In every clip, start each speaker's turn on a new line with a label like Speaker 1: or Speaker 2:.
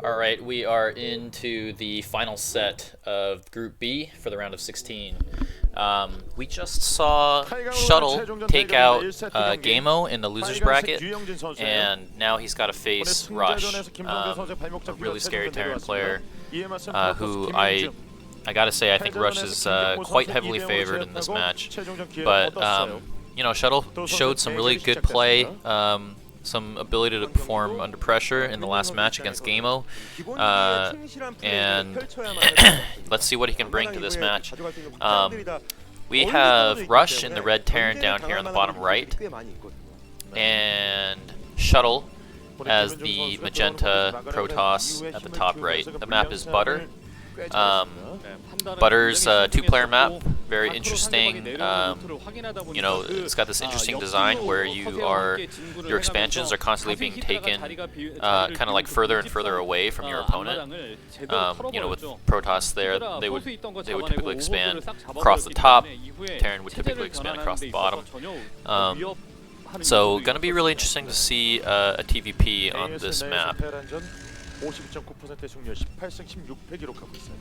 Speaker 1: Alright, we are into the final set of Group B for the round of 16. We just saw Shuttle take out Gameo in the loser's bracket, and now he's got to face Rush, a really scary Terran player, who I gotta say I think Rush is quite heavily favored in this match. But you know, Shuttle showed some really good play. Some ability to perform under pressure in the last match against Gameo, and let's see what he can bring to this match. We have Rush in the red Terran down here on the bottom right, and Shuttle as the magenta Protoss at the top right. The map is Butter. Butter's two-player map, very interesting. You know, it's got this interesting design where your expansions are constantly being taken kind of like further and further away from your opponent. You know, with Protoss there, they would typically expand across the top. Terran would typically expand across the bottom. So, gonna be really interesting to see a TVP on this map.
Speaker 2: 52.9%의 승률, 18승 16패 기록하고 있어요.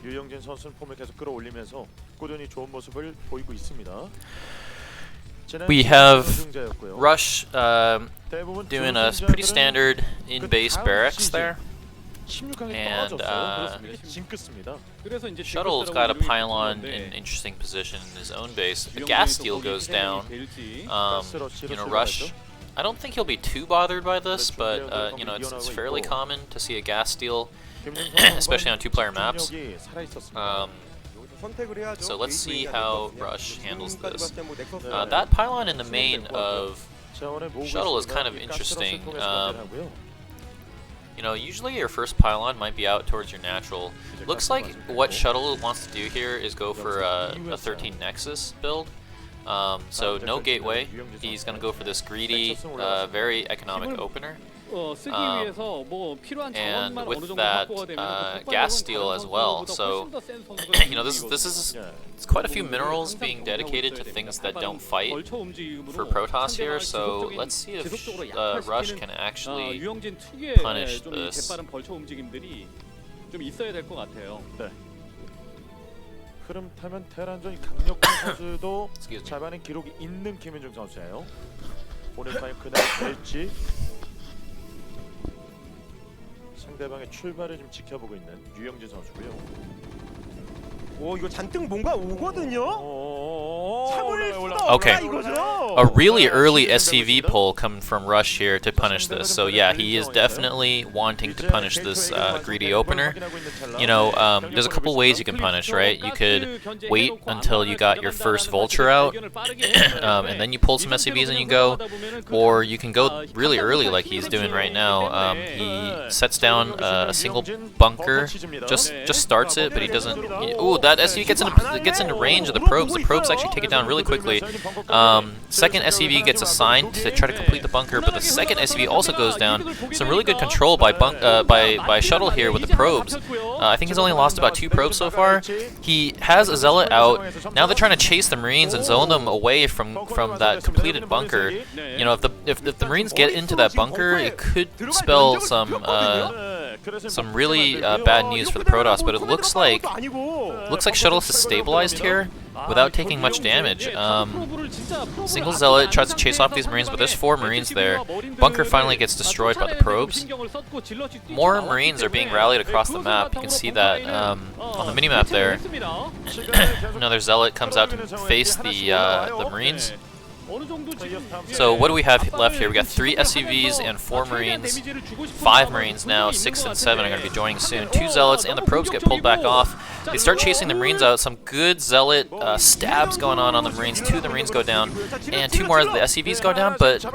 Speaker 2: 유영진 선수는 폼을 계속 끌어올리면서 꾸준히 좋은 모습을 보이고 있습니다.
Speaker 1: We have Rush doing a pretty standard in-base barracks there, and Shuttle's got a pylon in an interesting position in his own base. The gas steal goes down. You know, Rush, I don't think he'll be too bothered by this, but you know, it's fairly common to see a gas steal, especially on two-player maps. So let's see how Rush handles this. That pylon in the main of Shuttle is kind of interesting. You know, usually your first pylon might be out towards your natural. Looks like what Shuttle wants to do here is go for a 13 Nexus build. So no gateway, he's going to go for this greedy, very economic opener. And with that gas steal as well. So you know, this is it's quite a few minerals being dedicated to things that don't fight for Protoss here. So let's see if Rush can actually punish this.
Speaker 2: 흐름 타면 테란전 강력한 선수도 잡아낸 기록이 있는 김윤중 선수예요. 오늘 과연 그날 될지 상대방의 출발을 좀 지켜보고 있는 유영진 선수고요.
Speaker 3: 오, 이거 잔뜩 뭔가 오거든요.
Speaker 1: Okay, a really early SCV pull coming from Rush here to punish this. So yeah, he is definitely wanting to punish this greedy opener. You know, there's a couple ways you can punish, right? You could wait until you got your first Vulture out, and then you pull some SCVs and you go, or you can go really early like he's doing right now. He sets down a single bunker, just starts it, but he doesn't. Ooh, that SCV gets into range of the probes. The probes actually take it down really quickly. Second SCV gets assigned to try to complete the bunker, but the second SCV also goes down. Some really good control by Shuttle here with the probes. I think he's only lost about 2 probes so far. He has a Zealot out. Now they're trying to chase the Marines and zone them away from that completed bunker. You know, if the Marines get into that bunker, it could spell some really bad news for the Protoss. But it looks like Shuttle is stabilized here without taking much damage. Single Zealot tries to chase off these Marines, but there's 4 Marines there. Bunker finally gets destroyed by the probes. More Marines are being rallied across the map. You can see that on the minimap there. Another Zealot comes out to face the Marines. So what do we have left here? We got 3 SCVs and 4 Marines. 5 Marines now, 6 and 7 are going to be joining soon. 2 Zealots and the probes get pulled back off. They start chasing the Marines out. Some good Zealot stabs going on the Marines. 2 of the Marines go down, and 2 more of the SCVs go down, but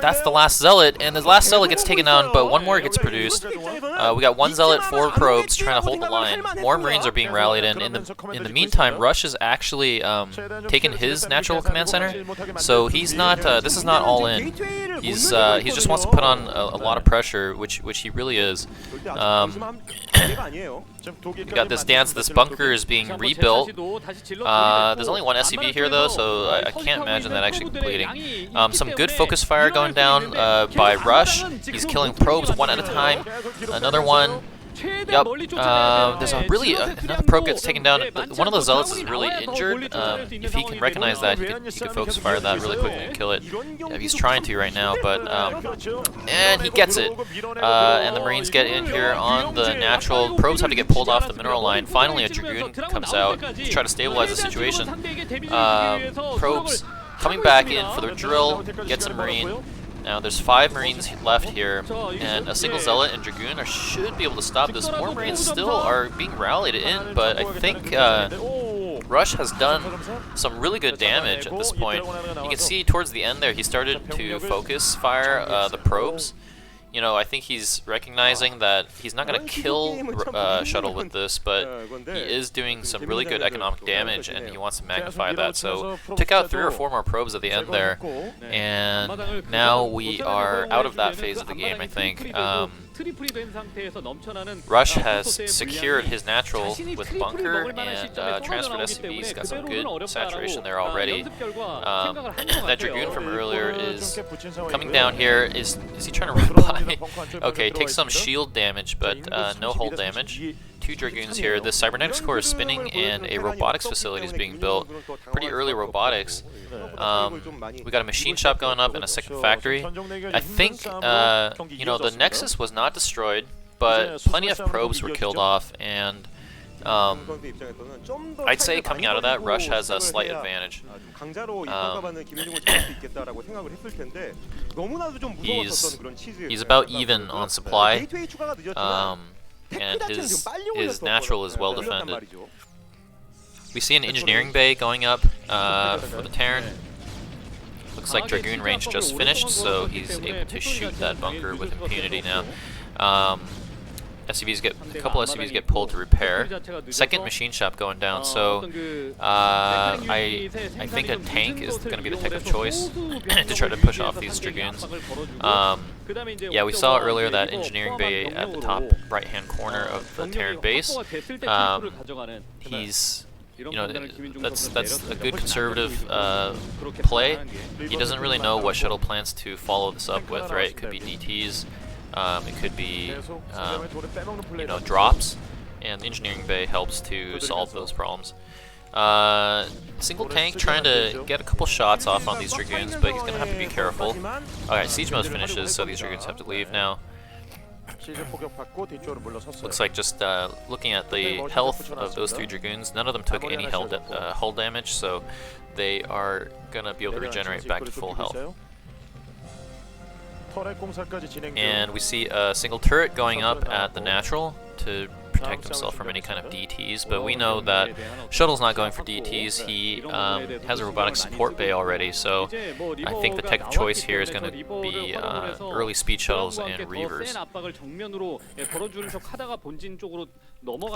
Speaker 1: that's the last Zealot, and the last Zealot gets taken down, but 1 more gets produced. We got 1 Zealot, 4 probes trying to hold the line. More Marines are being rallied, and in the meantime, Rush has actually taken his natural command center, so he's not. This is not all in. He just wants to put on a lot of pressure, which he really is. We got this dance. This bunker is being rebuilt. There's only one SCV here though, so I can't imagine that actually completing. Some good focus fire going down by Rush. He's killing probes one at a time. Another one. Yep. There's a another probe gets taken down. One of the zealots is really injured. If he can recognize that, he could focus fire that really quickly and kill it. Yeah, he's trying to right now, but and he gets it. And the Marines get in here on the natural. Probes have to get pulled off the mineral line. Finally, a Dragoon comes out to try to stabilize the situation. Probes coming back in for the drill. Gets a Marine. Now there's 5 Marines left here, and a single Zealot and Dragoon should be able to stop this. More Marines still are being rallied in, but I think Rush has done some really good damage at this point. You can see towards the end there, he started to focus fire the probes. You know, I think he's recognizing that he's not going to kill Shuttle with this, but he is doing some really good economic damage, and he wants to magnify that. So took out 3 or 4 more probes at the end there, and now we are out of that phase of the game, I think. Rush has secured his natural with bunker and transferred SCVs. Got some good saturation there already. That Dragoon from earlier is coming down here. Is he trying to run by? Okay, takes some shield damage, but no hull damage. 2 Dragoons here. This cybernetics core is spinning, and a robotics facility is being built. Pretty early robotics. We got a machine shop going up and a second factory. I think you know, the Nexus was not destroyed, but plenty of probes were killed off, and I'd say coming out of that, Rush has a slight advantage. He's about even on supply, and his natural is well defended. We see an engineering bay going up for the Terran. Looks like Dragoon range just finished, so he's able to shoot that bunker with impunity now. A couple SCVs get pulled to repair. Second machine shop going down, so I think a tank is going to be the pick of choice to try to push off these Dragoons. Yeah, we saw earlier that engineering bay at the top right-hand corner of the Terran base. He's, you know, that's a good conservative play. He doesn't really know what Shuttle plans to follow this up with, right? It could be DTs. It could be, you know, drops, and engineering bay helps to solve those problems. Single tank trying to get a couple shots off on these Dragoons, but he's going to have to be careful. Alright, siege mode finishes, so these Dragoons have to leave now. Looks like just looking at the health of those 3 Dragoons, none of them took any hull damage, so they are going to be able to regenerate back to full health. And we see a single turret going up at the natural to protect himself from any kind of DTs, but we know that Shuttle's not going for DTs. He has a robotic support bay already, so I think the tech of choice here is going to be early speed shuttles and reavers.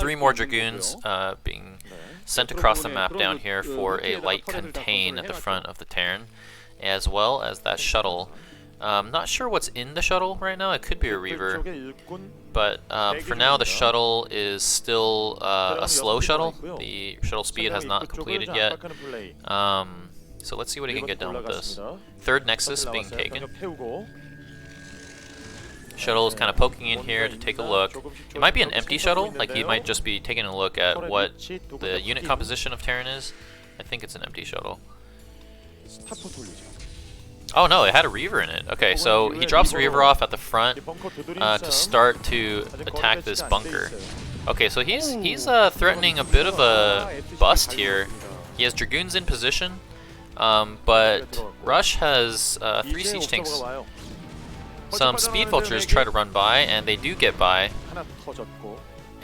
Speaker 1: 3 more Dragoons being sent across the map down here for a light contain at the front of the Terran, as well as that shuttle. Not sure what's in the shuttle right now. It could be a reaver, but for now the shuttle is still a slow shuttle. The shuttle speed has not completed yet. So let's see what he can get done with this. 3rd Nexus being taken. Shuttle is kind of poking in here to take a look. It might be an empty shuttle, like he might just be taking a look at what the unit composition of Terran is. I think it's an empty shuttle. Oh no, it had a reaver in it. Okay, so he drops the reaver off at the front to start to attack this bunker. Okay, so he's threatening a bit of a bust here. He has Dragoons in position, but Rush has 3 siege tanks. Some speed vultures try to run by, and they do get by.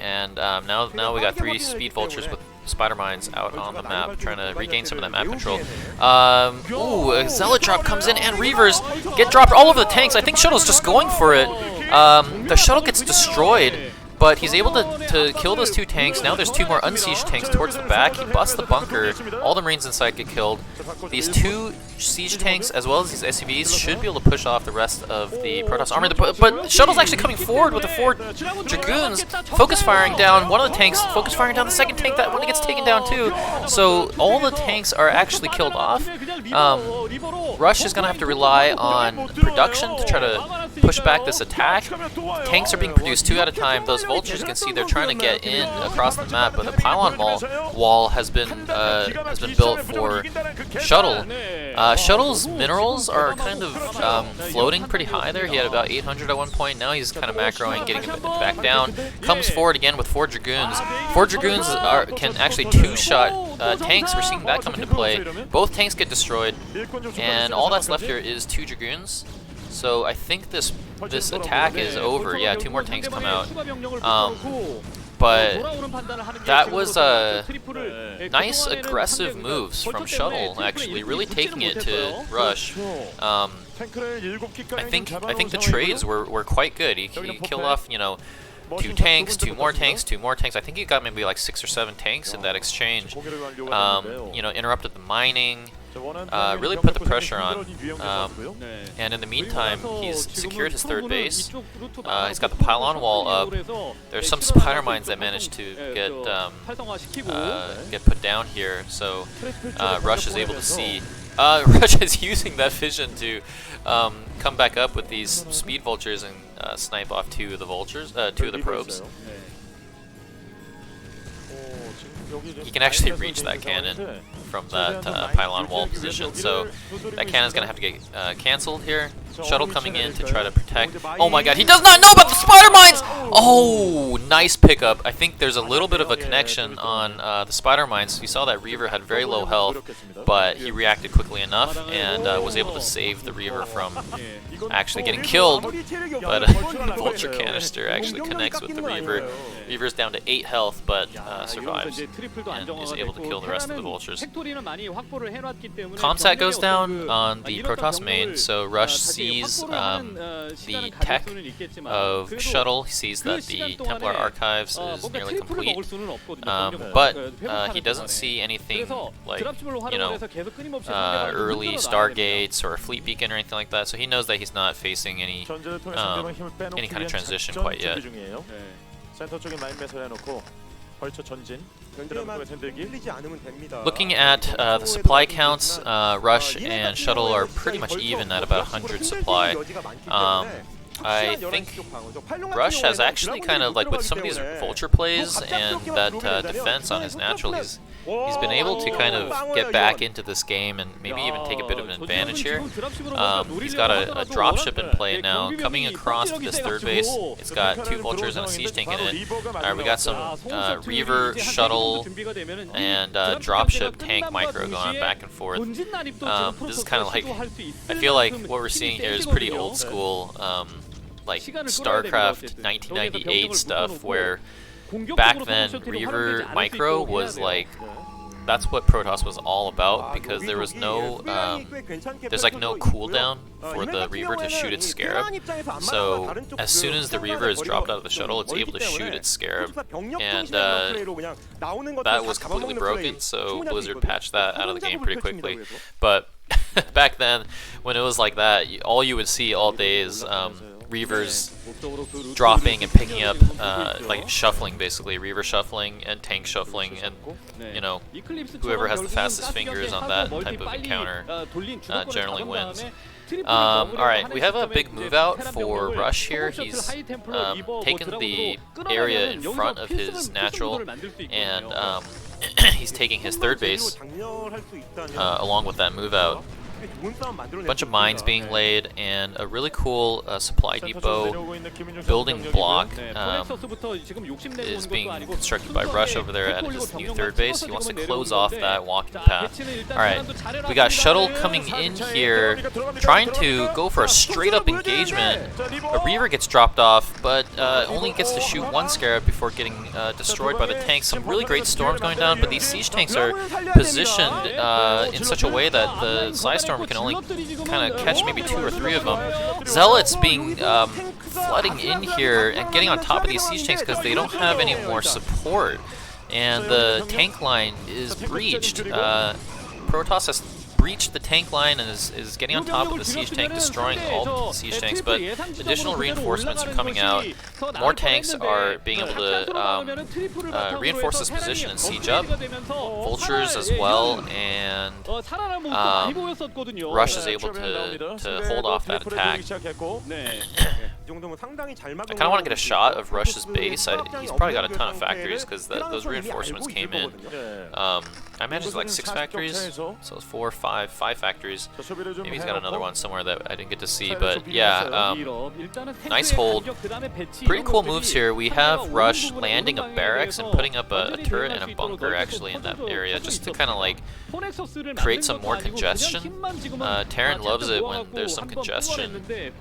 Speaker 1: And now we got 3 speed vultures with spider mines out on the map, trying to regain some of that map control. Ooh, a zealot drop comes in, and reavers get dropped all over the tanks. I think Shuttle's just going for it. The shuttle gets destroyed. But he's able to kill those 2 tanks. Now there's 2 more unsieged tanks towards the back. He busts the bunker. All the Marines inside get killed. These 2 siege tanks, as well as these SCVs, should be able to push off the rest of the Protoss army. But Shuttle's actually coming forward with the 4 Dragoons, focus firing down one of the tanks, focus firing down the second tank. That one gets taken down too. So all the tanks are actually killed off. Rush is going to have to rely on production to try to push back this attack. Tanks are being produced 2 at a time. Those vultures, you can see they're trying to get in across the map, but the pylon wall has been built for Shuttle. Shuttle's minerals are kind of floating pretty high there. He had about 800 at one point. Now he's kind of macroing, getting it back down. Comes forward again with 4 Dragoons. 4 Dragoons can actually 2-shot tanks. We're seeing that come into play. Both tanks get destroyed, and all that's left here is 2 Dragoons. So I think this attack is over. Yeah, 2 more tanks come out. But that was nice aggressive moves from Shuttle, actually, really taking it to Rush. I think the trades were quite good. He killed off, you know, 2 tanks, 2 more tanks, 2 more tanks. I think he got maybe like 6 or 7 tanks in that exchange. You know, interrupted the mining. Really put the pressure on, and in the meantime, he's secured his 3rd base. He's got the pylon wall up. There's some spider mines that managed to get put down here, so Rush is able to see. Rush is using that vision to come back up with these speed vultures and snipe off 2 of the vultures, 2 of the probes. He can actually reach that cannon from that pylon wall position, so that cannon's gonna have to get cancelled here. Shuttle coming in to try to protect. Oh my god, he does not know about the spider mines! Oh, nice pickup. I think there's a little bit of a connection on the spider mines. You saw that Reaver had very low health, but he reacted quickly enough and was able to save the Reaver from actually getting killed. But the Vulture canister actually connects with the Reaver. Reaver's down to 8 health, but survives and is able to kill the rest of the Vultures. Comsat goes down on the Protoss main, so Rush sees the tech of Shuttle. He sees that the Templar Archives is nearly complete, but he doesn't see anything like, you know, early Stargates or a fleet beacon or anything like that, so he knows that he's not facing any kind of transition quite yet. Looking at the supply counts, Rush and Shuttle are pretty much even at about 100 supply. I think Rush has actually kind of, like with some of these Vulture plays and that defense on his natural, he's been able to kind of get back into this game and maybe even take a bit of an advantage here. He's got a dropship in play now, coming across this 3rd base. It's got 2 Vultures and a siege tank in it. Alright, we got some Reaver, Shuttle, and dropship tank micro going on back and forth. This is kind of like, I feel like what we're seeing here is pretty old school, like StarCraft 1998 stuff, where back then Reaver micro was like, that's what Protoss was all about, because there was no there's like no cooldown for the Reaver to shoot its Scarab. So as soon as the Reaver is dropped out of the shuttle, it's able to shoot its Scarab, and that was completely broken, so Blizzard patched that out of the game pretty quickly. But back then, when it was like that, all you would see all day is Reavers dropping and picking up, like shuffling basically, Reaver shuffling and tank shuffling, and you know, whoever has the fastest fingers on that type of encounter generally wins. Alright, we have a big move out for Rush here. He's taken the area in front of his natural, and he's taking his 3rd base along with that move out. A bunch of mines being laid, and a really cool supply depot building block is being constructed by Rush over there at his new 3rd base. He wants to close off that walking path. Alright, we got Shuttle coming in here, trying to go for a straight up engagement. A Reaver gets dropped off, but only gets to shoot 1 Scarab before getting destroyed by the tanks. Some really great storms going down, but these siege tanks are positioned in such a way that the Psystorm can only kind of catch maybe 2 or 3 of them. Zealots being flooding in here and getting on top of these siege tanks because they don't have any more support. And the tank line is breached. Protoss has breached the tank line and is getting on top of the siege tank, destroying all the siege tanks, but additional reinforcements are coming out. More tanks are being able to reinforce this position and siege up. Vultures as well, and Rush is able to hold off that attack. I kind of want to get a shot of Rush's base. He's probably got a ton of factories because those reinforcements came in. I imagine it's like 6 factories, so it's 4, 5 factories. Maybe he's got another one somewhere that I didn't get to see, but yeah, nice hold. Pretty cool moves here. We have Rush landing a barracks and putting up a turret and a bunker actually in that area just to kind of like create some more congestion. Terran loves it when there's some congestion, you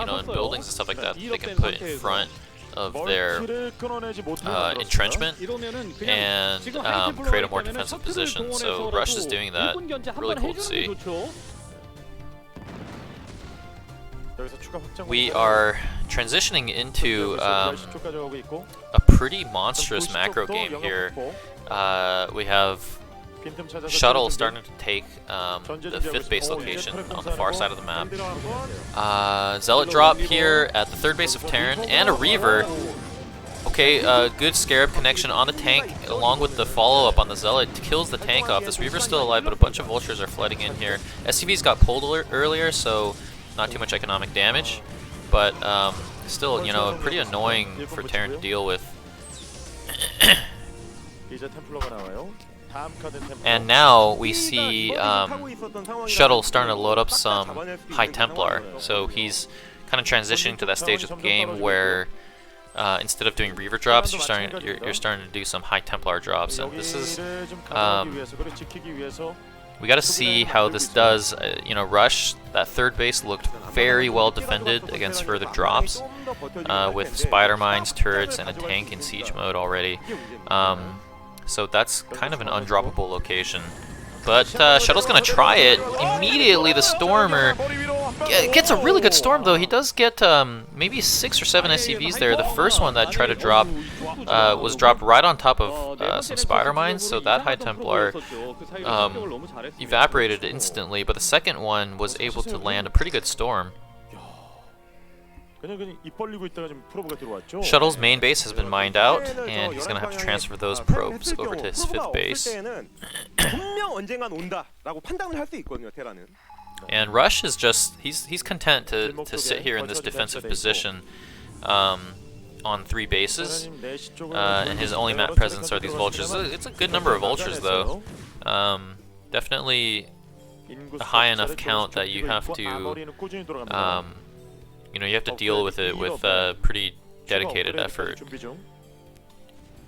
Speaker 1: know, in buildings and stuff like that they can put in front of their entrenchment and create a more defensive position. So Rush is doing that. Really cool to see. We are transitioning into a pretty monstrous macro game here. We have Shuttle starting to take the 5th base location on the far side of the map. Zealot drop here at the 3rd base of Terran, and a Reaver. Okay, good Scarab connection on the tank, along with the follow-up on the Zealot, kills the tank off. This Reaver's still alive, but a bunch of Vultures are flooding in here. SCVs got pulled earlier, so not too much economic damage, but still, you know, pretty annoying for Terran to deal with. And now we see Shuttle starting to load up some High Templar. So he's kind of transitioning to that stage of the game where instead of doing Reaver drops, you're starting to do some High Templar drops. And this is we got to see how this does. You know, Rush, that 3rd base looked very well defended against further drops with spider mines, turrets, and a tank in siege mode already. So that's kind of an undroppable location. But Shuttle's going to try it. Immediately the Stormer gets a really good storm, though. He does get maybe 6 or 7 SCVs there. The first one that tried to drop was dropped right on top of some spider mines, so that High Templar evaporated instantly. But the second one was able to land a pretty good storm. Shuttle's main base has been mined out, and he's going to have to transfer those probes over to his 5th base. And Rush is just, he's content to sit here in this defensive position on 3 bases, and his only map presence are these Vultures. It's a good number of Vultures, though. Definitely a high enough count that you have to you know, you have to deal with it with pretty dedicated effort.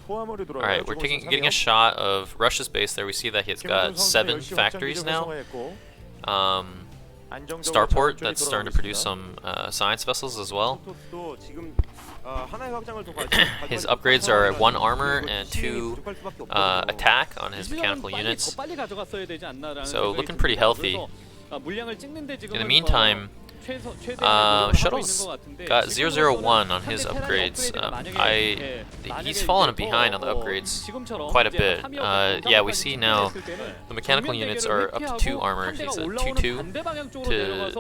Speaker 1: Alright, we're getting a shot of Rush's base there. We see that he's got 7 factories now. Starport, that's starting to produce some science vessels as well. His upgrades are 1 armor and 2 attack on his mechanical units. So looking pretty healthy. In the meantime, Shuttle's got 001 on his upgrades. He's fallen behind on the upgrades quite a bit. Yeah, we see now the mechanical units are up to 2 armor. He's a 2-2 to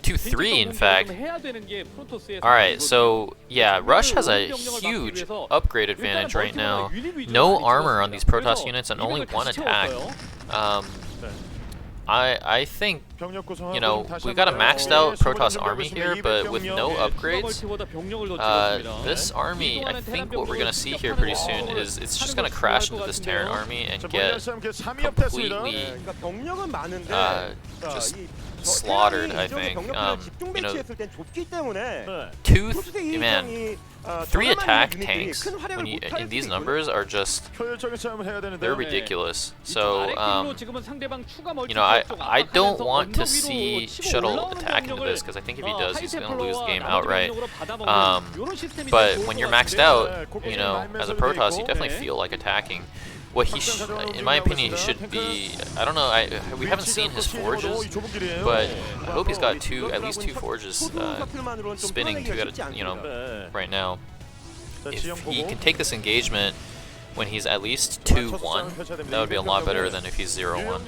Speaker 1: 2-3 in fact. Alright, so yeah, Rush has a huge upgrade advantage right now. No armor on these Protoss units and only 1 attack. I think, you know, we got a maxed out Protoss army here, but with no upgrades, this army, I think what we're going to see here pretty soon is it's just going to crash into this Terran army and get completely just slaughtered, I think. You know, 3 attack tanks when in these numbers are just, they're ridiculous. So, you know, I don't want to see Shuttle attack into this because I think if he does, he's going to lose the game outright. But when you're maxed out, you know, as a Protoss, you definitely feel like attacking. what he in my opinion, he should be. I don't know. We haven't seen his forges, but I hope he's got at least two forges spinning right now. If he can take this engagement when he's at least 2-1, that would be a lot better than if he's 0-1.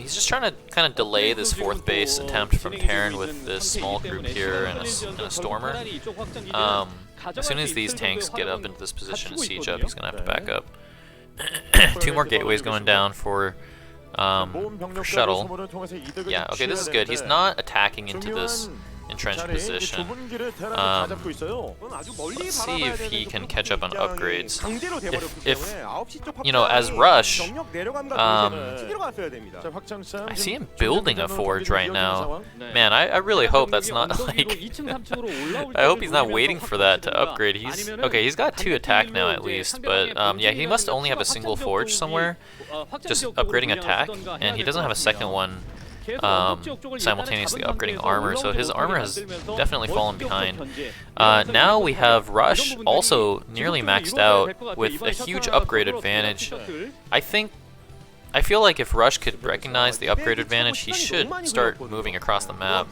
Speaker 1: He's just trying to kind of delay this 4th base attempt from Terran with this small group here and a Stormer. As soon as these tanks get up into this position and siege up, he's going to have to back up. 2 more gateways going down for Shuttle. Yeah, okay, this is good. He's not attacking into this entrenched position. Let's see if he can catch up on upgrades. If you know, as Rush, I see him building a forge right now. Man, I really hope that's not like. I hope he's not waiting for that to upgrade. He's okay. He's got 2 attack now at least, but yeah, he must only have a single forge somewhere, just upgrading attack, and he doesn't have a second one. Simultaneously upgrading armor, so his armor has definitely fallen behind. Now we have Rush also nearly maxed out with a huge upgrade advantage. I feel like if Rush could recognize the upgrade advantage, he should start moving across the map.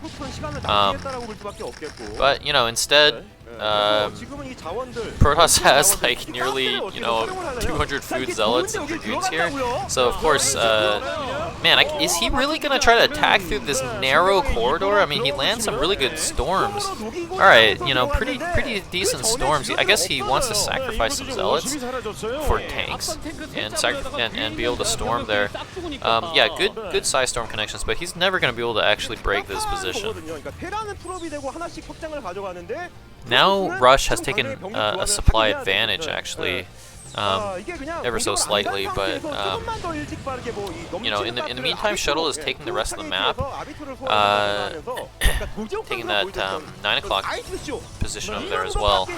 Speaker 1: But you know, instead, Protoss has like nearly 200 food zealots and dragoons here. So of course, man, is he really gonna try to attack through this narrow corridor? I mean, he lands some really good storms. All right, pretty decent storms. I guess he wants to sacrifice some zealots for tanks and be able to storm there. Yeah, good size storm connections, but he's never gonna be able to actually break this position. Now Rush has taken a supply advantage, actually, ever so slightly, but you know, in the meantime, Shuttle is taking the rest of the map, taking that 9 o'clock position over there as well.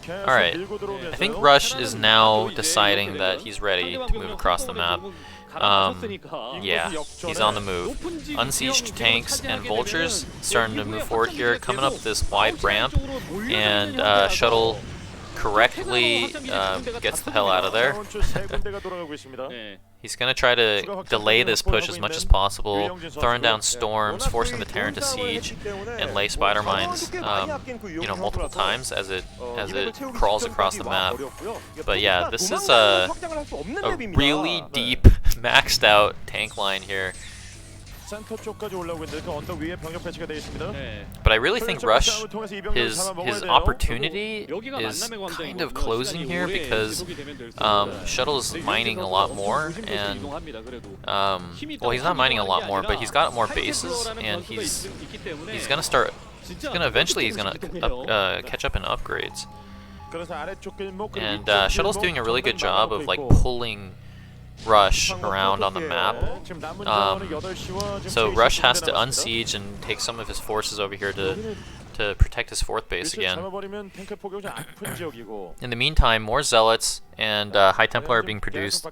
Speaker 1: Alright, I think Rush is now deciding that he's ready to move across the map. Yeah, he's on the move. Unsieged tanks and vultures starting to move forward here, coming up this wide ramp, and Shuttle correctly gets the hell out of there. He's going to try to delay this push as much as possible, throwing down storms, forcing the Terran to siege, and lay spider mines, multiple times as it crawls across the map. But yeah, this is a really deep, maxed out tank line here. But I really think Rush, his opportunity is kind of closing here because Shuttle is mining a lot more, and well, he's not mining a lot more, but he's got more bases, and he's gonna eventually catch up in upgrades. And Shuttle's doing a really good job of like pulling Rush around on the map. So Rush has to unsiege and take some of his forces over here to protect his 4th base again. In the meantime, more zealots and High Templar are being produced.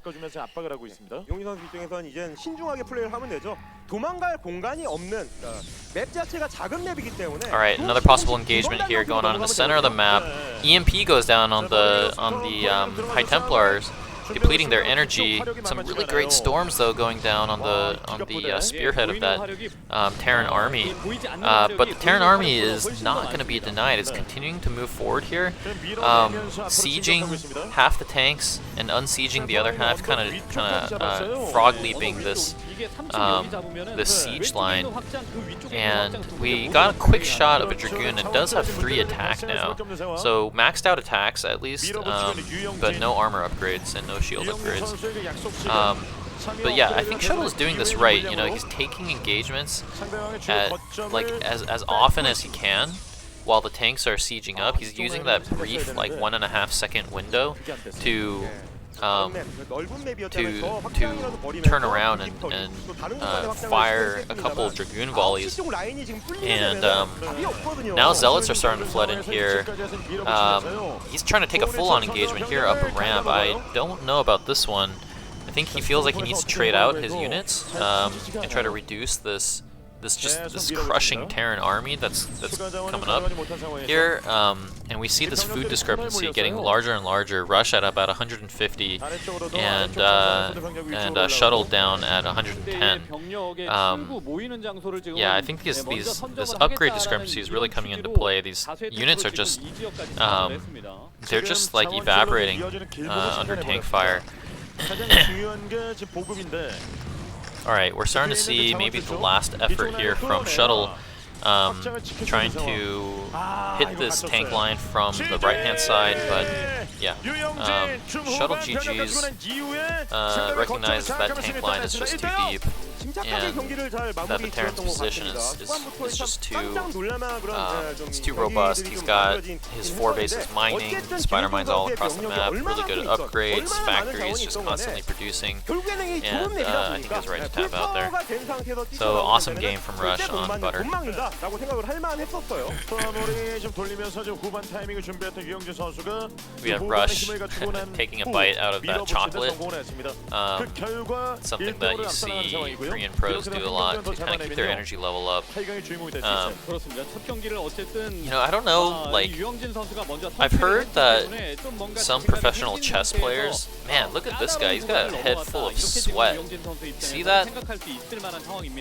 Speaker 1: Alright, another possible engagement here going on in the center of the map. EMP goes down on the High Templars, depleting their energy. Some really great storms though going down on the spearhead of that Terran army. But the Terran army is not going to be denied. It's continuing to move forward here, sieging half the tanks and unsieging the other half, kind of frog leaping this siege line. And we got a quick shot of a Dragoon. It does have 3 attack now, so maxed out attacks at least, but no armor upgrades and no shield upgrades. But yeah, I think Shuttle is doing this right. You know, he's taking engagements at like as often as he can while the tanks are sieging up. He's using that brief like 1.5 second window to turn around and fire a couple of Dragoon volleys. And now Zealots are starting to flood in here. He's trying to take a full-on engagement here up a ramp. I don't know about this one. I think he feels like he needs to trade out his units and try to reduce this this crushing Terran army that's coming up here, and we see this food discrepancy getting larger and larger. Rush at about 150, and Shuttle down at 110. Yeah, I think this upgrade discrepancy is really coming into play. These units are just they're just like evaporating under tank fire. Alright, we're starting to see maybe the last effort here from Shuttle, trying to hit this tank line from the right-hand side, but yeah, Shuttle GG's recognizes that tank line is just too deep, and that the Terran's position is just too it's too robust. He's got his 4 bases mining, spider mines all across the map, really good upgrades, factories just constantly producing, and I think he's right to tap out there. So awesome game from Rush on Butter. We have Rush taking a bite out of that chocolate. Something that you see Korean pros do a lot to kind of keep their energy level up. You know, I don't know, like, I've heard that some professional chess players, man, look at this guy, he's got a head full of sweat. See that?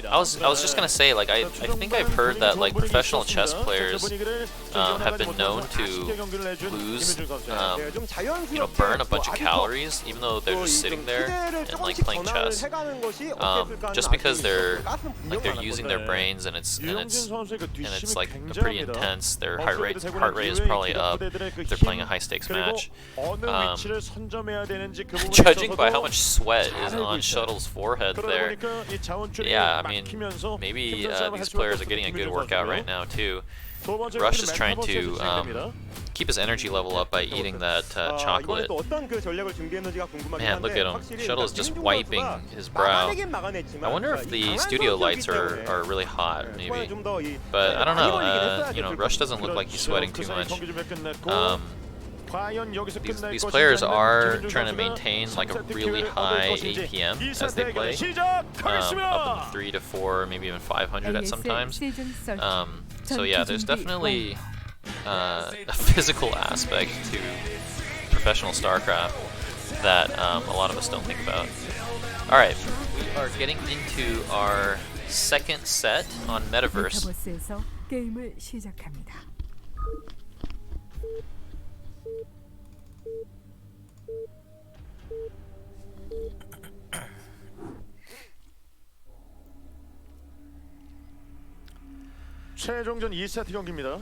Speaker 1: I was just gonna say, like, I think I've heard that, like, professional chess players have been known to lose, you know, burn a bunch of calories, even though they're just sitting there and, like, playing chess. Just because they're using their brains, and it's like pretty intense. Their heart rate is probably up if they're playing a high stakes match. Judging by how much sweat is on Shuttle's forehead there, yeah, I mean, maybe these players are getting a good workout right now too. Rush is trying to keep his energy level up by eating that chocolate. Man, look at him. Shuttle is just wiping his brow. I wonder if the studio lights are really hot, maybe. But I don't know. You know, Rush doesn't look like he's sweating too much. These players are trying to maintain like a really high APM as they play, up in the 3 to 4, maybe even 500 at some times. So yeah, there's definitely a physical aspect to professional StarCraft that a lot of us don't think about. Alright, we are getting into our second set on Metaverse.
Speaker 2: 최종전 2세트 경기입니다.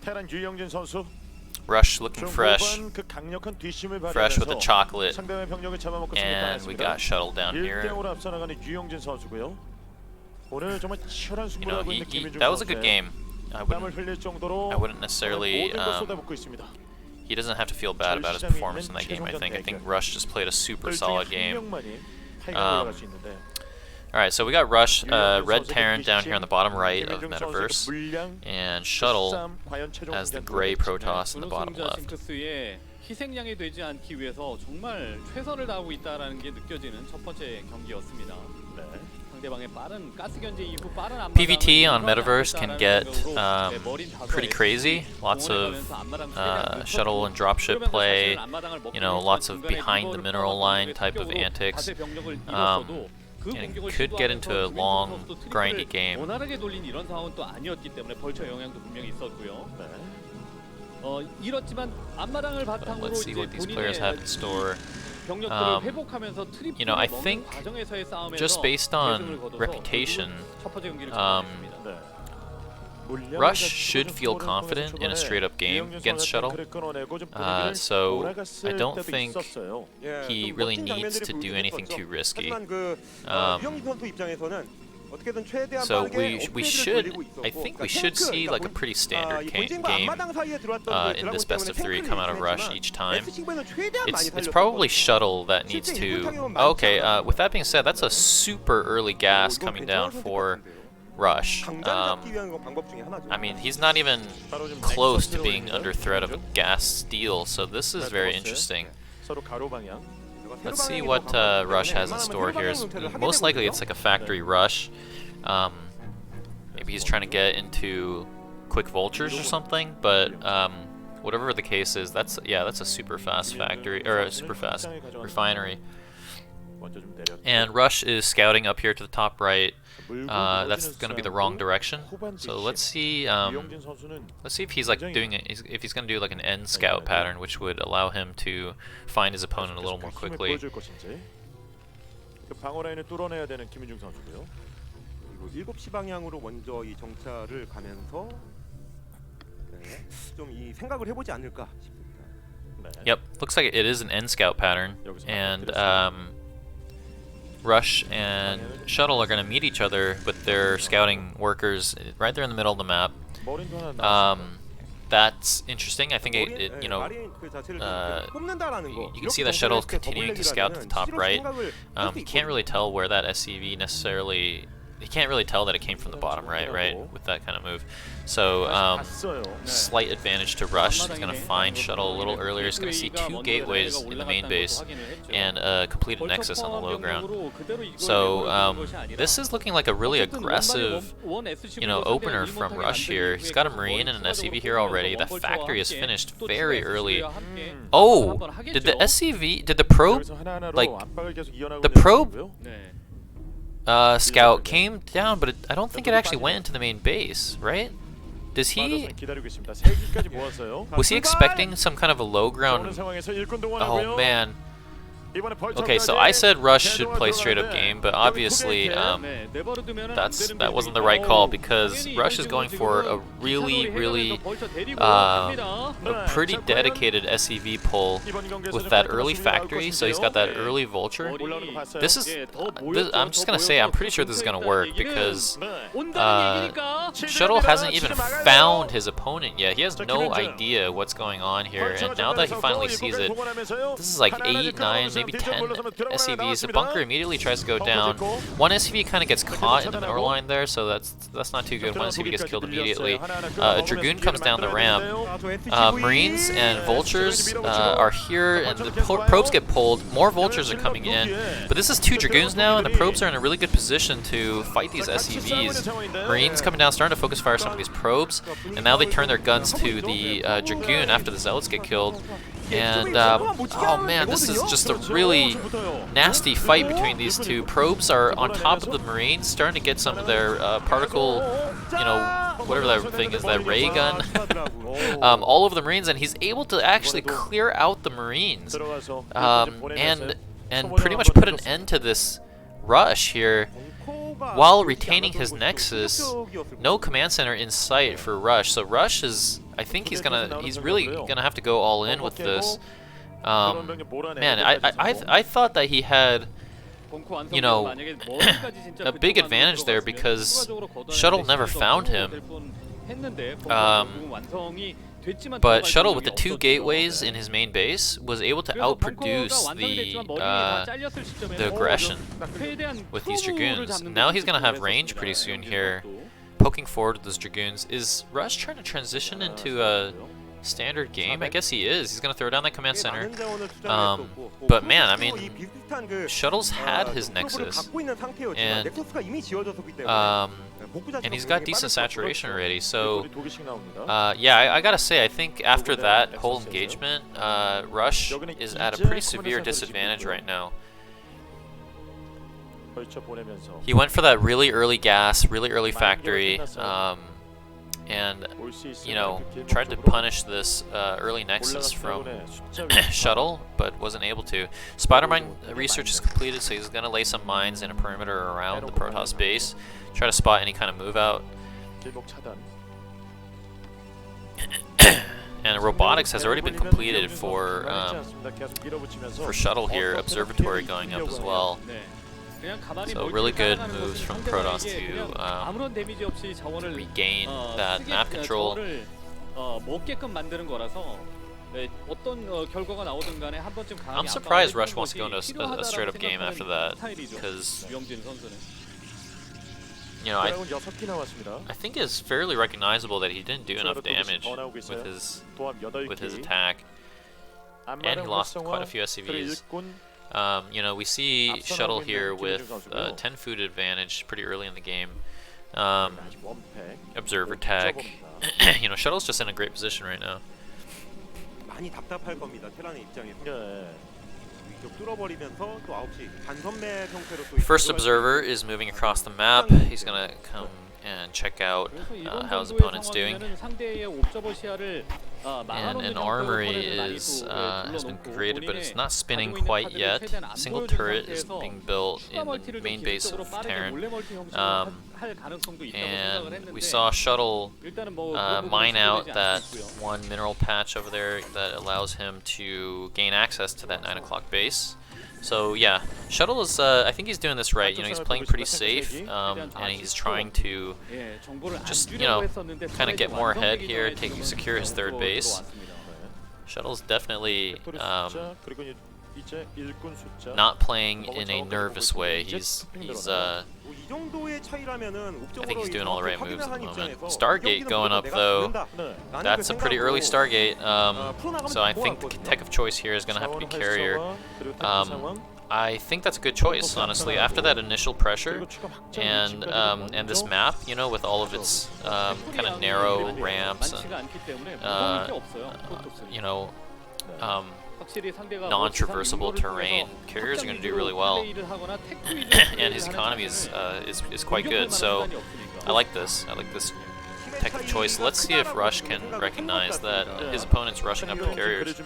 Speaker 2: 테란 유영진 선수.
Speaker 1: Rush looking fresh with the chocolate, and we got Shuttle down here. You know, that was a good game. I wouldn't necessarily. He doesn't have to feel bad about his performance in that game. I think Rush just played a super solid game. Alright, so we got Rush, Red Terran down here on the bottom right of Metaverse, and Shuttle as the gray Protoss in the bottom left.
Speaker 4: 희생양이 되지 않기 위해서 정말 최선을 다하고 있다라는 게 느껴지는 첫 번째 경기였습니다. 상대방의 빠른 가스 견제 이후 빠른
Speaker 1: PvT on Metaverse can get pretty crazy. Lots of shuttle and dropship play, you know, lots of behind the mineral line type of antics. And it could get into a long, grindy game.
Speaker 4: 원활하게 돌린 이런 상황은 또 아니었기 때문에 벌처 영향도 분명히 있었고요. 이렇지만 앞마당을 바탕으로
Speaker 1: Let's see what these players have in store.
Speaker 4: 병력들을 회복하면서
Speaker 1: You know, I think just based on reputation, Rush should feel confident in a straight-up game against Shuttle, so I don't think he really needs to do anything too risky. So we should, I think we should see like a pretty standard game in this best of 3 come out of Rush each time. It's probably Shuttle that needs to. Okay, with that being said, that's a super early gas coming down for Rush. I mean, he's not even close to being under threat of a gas steal, so this is very interesting. Let's see what Rush has in store here. Most likely it's like a factory rush. maybe he's trying to get into quick vultures or something, but whatever the case is, that's a super fast factory, or a super fast refinery. And Rush is scouting up here to the top right. That's going to be the wrong direction. So let's see if he's like doing it. If he's going to do like an end scout pattern, which would allow him to find his opponent a little more quickly.
Speaker 2: 방어 라인을 뚫어내야 되는 김윤중 선수고요.
Speaker 3: 그리고 7시 방향으로 먼저 이 정찰을 가면서 좀 이 생각을 해보지 않을까 싶습니다.
Speaker 1: Yep, looks like it is an end scout pattern, and Rush and Shuttle are going to meet each other with their scouting workers right there in the middle of the map. That's interesting. I think it you know, you can see that Shuttle's continuing to scout to the top right. He can't really tell where that SCV necessarily. He can't really tell that it came from the bottom right, with that kind of move. So, slight advantage to Rush. He's going to find Shuttle a little earlier. He's going to see 2 gateways in the main base and a completed Nexus on the low ground. So, this is looking like a really aggressive, you know, opener from Rush here. He's got a Marine and an SCV here already. That factory is finished very early. Oh, did the SCV, did the probe, like, the probe scout came down, but I don't think it actually went into the main base, right? Does he? Was he expecting some kind of a low ground? Oh man. Okay, so I said Rush should play straight up game, but obviously that wasn't the right call, because Rush is going for a really a pretty dedicated SCV pull with that early factory. So he's got that early vulture. I'm just gonna say I'm pretty sure this is gonna work, because Shuttle hasn't even found his opponent yet. He has no idea what's going on here, and now that he finally sees it, this is like 8, 9, maybe 10 SCVs. The bunker immediately tries to go down. One SCV kind of gets caught in the middle line there, so that's not too good. One SCV gets killed immediately. A Dragoon comes down the ramp. Marines and Vultures are here, and the probes get pulled. More Vultures are coming in, but this is 2 Dragoons now, and the probes are in a really good position to fight these SCVs. Marines coming down, starting to focus fire some of these probes, and now they turn their guns to the Dragoon after the Zealots get killed. And oh man, this is just a really nasty fight between these 2. Probes are on top of the Marines, starting to get some of their particle, you know, whatever that thing is, that ray gun, all over the Marines, and he's able to actually clear out the Marines, and pretty much put an end to this Rush here, while retaining his Nexus. No command center in sight for Rush, so Rush is, I think he's really gonna have to go all in with this. Man, I thought that he had, you know, a big advantage there, because Shuttle never found him. But Shuttle, with the 2 gateways in his main base, was able to outproduce the aggression with these Dragoons. Now he's going to have range pretty soon here, poking forward with those Dragoons. Is Rush trying to transition into a standard game? I guess he is. He's going to throw down that command center. But man, I mean, Shuttle's had his Nexus, and he's got decent saturation already. So yeah, I gotta say, I think after that whole engagement, Rush is at a pretty severe disadvantage right now. He went for that really early gas, really early factory, and, you know, tried to punish this early Nexus from Shuttle, but wasn't able to. Spider-Mine research is completed, so he's going to lay some mines in a perimeter around the Protoss base, try to spot any kind of move out. And robotics has already been completed for Shuttle here, observatory going up as well. So really good moves from Protoss to regain that map control. I'm surprised Rush wants to go into a straight up game after that, because, you know, I think it's fairly recognizable that he didn't do enough damage with his attack, and he lost quite a few SCVs. You know, we see Shuttle here with 10 food advantage pretty early in the game.
Speaker 2: 아직 원팩.
Speaker 1: Observer tag. You know, Shuttle's just in a great position right now.
Speaker 3: 많이 답답할 겁니다. 테란의 입장에서.
Speaker 2: 네.
Speaker 3: 위쪽 뚫어버리면서 또 9시 반선매 형태로 또
Speaker 1: First
Speaker 3: 들어갈
Speaker 1: observer is moving across the map. He's gonna come and check out how his opponent's doing.
Speaker 4: 상대의 옵저버 시야를
Speaker 1: And an armory has been created, but it's not spinning quite yet. Single turret is being built in the main base of Terran. And we saw Shuttle mine out that one mineral patch over there that allows him to gain access to that 9 o'clock base. So yeah, Shuttle is, I think he's doing this right. You know, he's playing pretty safe, and he's trying to just, you know, kind of get more ahead here, secure his third base. Shuttle's definitely not playing in a nervous way. He's
Speaker 3: 이 정도의 차이라면은
Speaker 1: I think he's doing all the right moves at the moment. Stargate going up though. That's a pretty early Stargate. So I think the tech of choice here is going to have to be carrier. I think that's a good choice, honestly. After that initial pressure and this map, you know, with all of its kind of narrow ramps and you know, non-traversable terrain, carriers are going to do really well, and his economy is quite good. So I like this. I like this tech of choice. Let's see if Rush can recognize that his opponent's rushing up the carriers.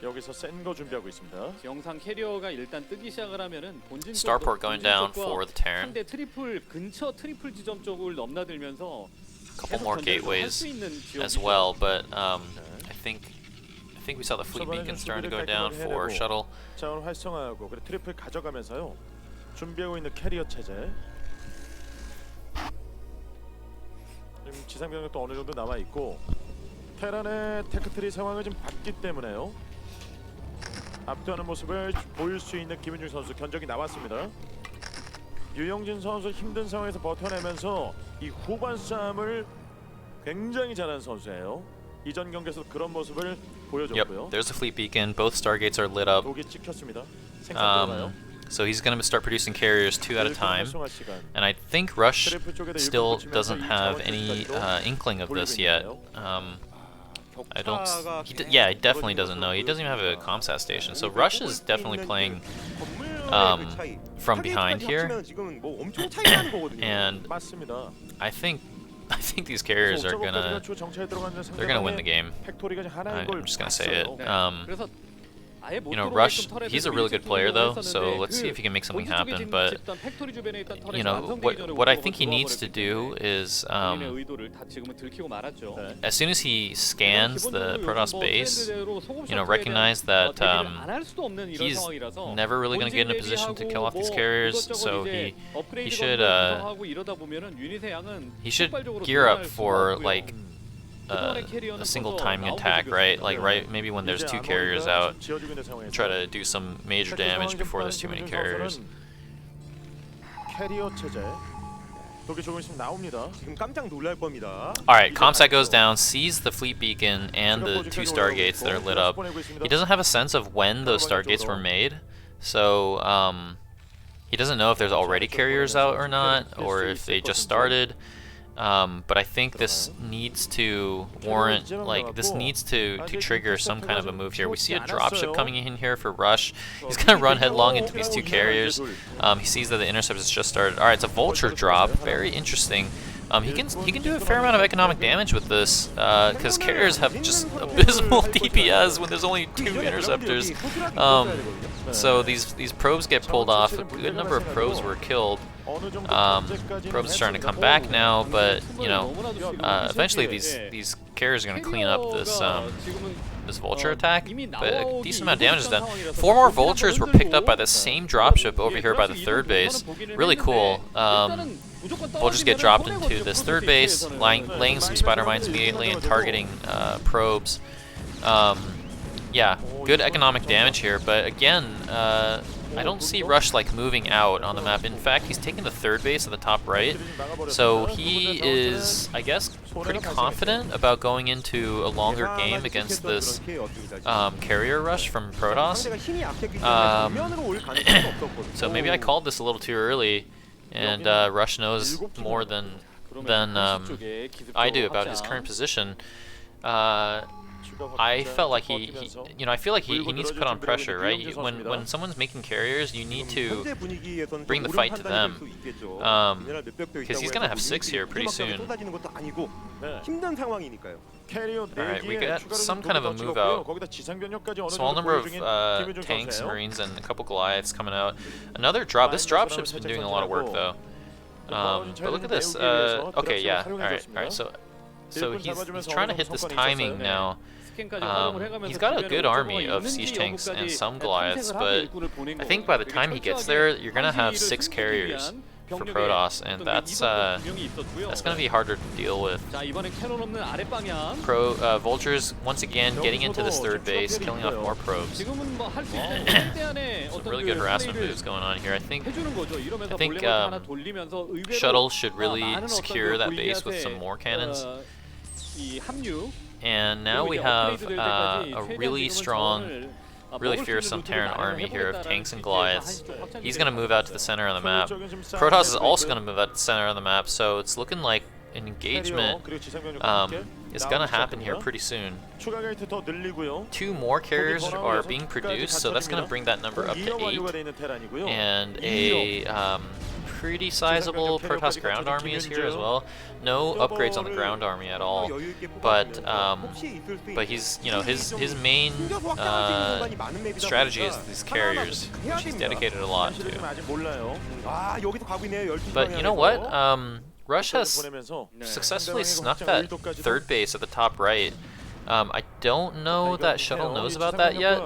Speaker 2: 여기서 센 거 준비하고 있습니다.
Speaker 4: 영상 캐리어가 일단 뜨기 시작을 하면은 본진
Speaker 1: Starport going down for the Terran.
Speaker 4: 상대 트리플 근처 트리플 지점 쪽을 넘나들면서
Speaker 1: Couple more gateways as well, but I think we saw the fleet beacon starting to go down for Shuttle.
Speaker 2: 자원 활성화하고 그리고 트리플 가져가면서요. 준비하고 있는 캐리어 체제. 지금 지상 병력도 어느 정도 남아 있고 테란의 테크트리 상황을 좀 봤기 때문에요. 압도하는 모습을 보일 수 있는 김윤중 선수 견적이 나왔습니다. 유영진 선수 힘든 상황에서 버텨내면서 이 후반 싸움을 굉장히 잘하는 선수예요. 이전 경기에서도 그런 모습을 보여줬고요.
Speaker 1: Yep, there's a fleet beacon. Both stargates are lit up.
Speaker 2: 독이 찍혔습니다. 생산 들어가요.
Speaker 1: So he's going to start producing carriers 2 at a time. And I think Rush still doesn't have any inkling of this yet. I don't. Yeah, he definitely doesn't know. He doesn't even have a comsat station. So Rush is definitely playing from behind here, and I think these carriers are gonna win the game. I'm just gonna say it. You know, Rush, he's a really good player though, so let's see if he can make something happen. But you know, what I think he needs to do is as soon as he scans the Protoss base, you know, recognize that he's never really going to get in a position to kill off these carriers, so he should gear up for like a single timing attack, right? Like maybe when there's 2 carriers out, try to do some major damage before there's too many carriers. Alright, comsat goes down, sees the fleet beacon and the 2 stargates that are lit up. He doesn't have a sense of when those stargates were made, so he doesn't know if there's already carriers out or not, or if they just started. But I think this needs to warrant, like, this needs to trigger some kind of a move here. We see a dropship coming in here for Rush. He's gonna run headlong into these 2 carriers. He sees that the intercept has just started. Alright, it's a vulture drop. Very interesting. He can do a fair amount of economic damage with this, because carriers have just abysmal DPS when there's only 2 interceptors. So these probes get pulled off. A good number of probes were killed. Probes are starting to come back now, but you know, eventually these carriers are going to clean up this vulture attack. But a decent amount of damage is done. 4 more vultures were picked up by the same dropship over here by the 3rd base. Really cool. Vultures get dropped into this 3rd base, laying some spider mines immediately and targeting probes. Yeah, good economic damage here, but again, I don't see Rush like moving out on the map. In fact, he's taking the 3rd base at the top right, so he is, I guess, pretty confident about going into a longer game against this carrier rush from Protoss. So maybe I called this a little too early and Rush knows more than I do about his current position. I felt like I feel like he needs to put on pressure, right? When someone's making carriers, you need to bring the fight to them, because he's gonna have 6 here pretty soon. Alright, we got some kind of a move out. Small number of tanks, marines, and a couple Goliaths coming out. Another drop. This dropship's been doing a lot of work though. But look at this. Okay, yeah. Alright. So he's trying to hit this timing now. He's got a good army of siege tanks and some Goliaths, but I think by the time he gets there, you're gonna have 6 carriers for Protoss, and that's gonna be harder to deal with. Vultures once again getting into this 3rd base, killing off more probes. Some really good harassment moves going on here. I think Shuttle should really secure that base with some more cannons. And now we have a really strong, really fearsome Terran army here of tanks and Goliaths. He's going to move out to the center of the map. Protoss is also going to move out to the center of the map, so it's looking like an engagement is going to happen here pretty soon. 2 more carriers are being produced, so that's going to bring that number up to 8. And a pretty sizable Protoss ground army is here as well. No upgrades on the ground army at all, but he's, his main strategy is these carriers, which he's dedicated a lot to. But you know what? Rush has successfully snuck that 3rd base at the top right. I don't know that Shuttle knows about that yet.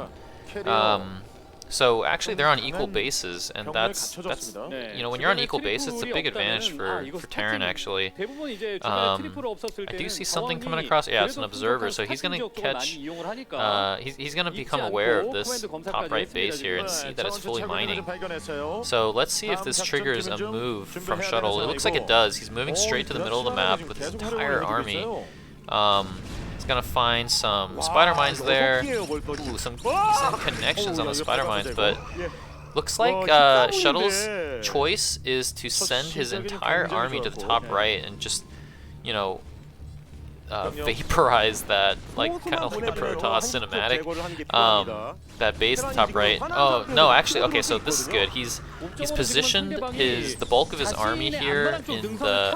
Speaker 1: So actually they're on equal bases, and that's when you're on equal bases, it's a big advantage for Terran actually. I do see something coming across. Yeah, it's an observer, so he's gonna catch. He's gonna become aware of this top right base here and see that it's fully mining. So let's see if this triggers a move from Shuttle. It looks like it does. He's moving straight to the middle of the map with his entire army. Gonna find some spider mines there. Ooh, some decent connections on the spider mines, but looks like Shuttle's choice is to send his entire army to the top right and just, vaporize that, kind of like the Protoss cinematic. That base at the top right. Oh no, actually, okay, so this is good. He's positioned the bulk of his army here in the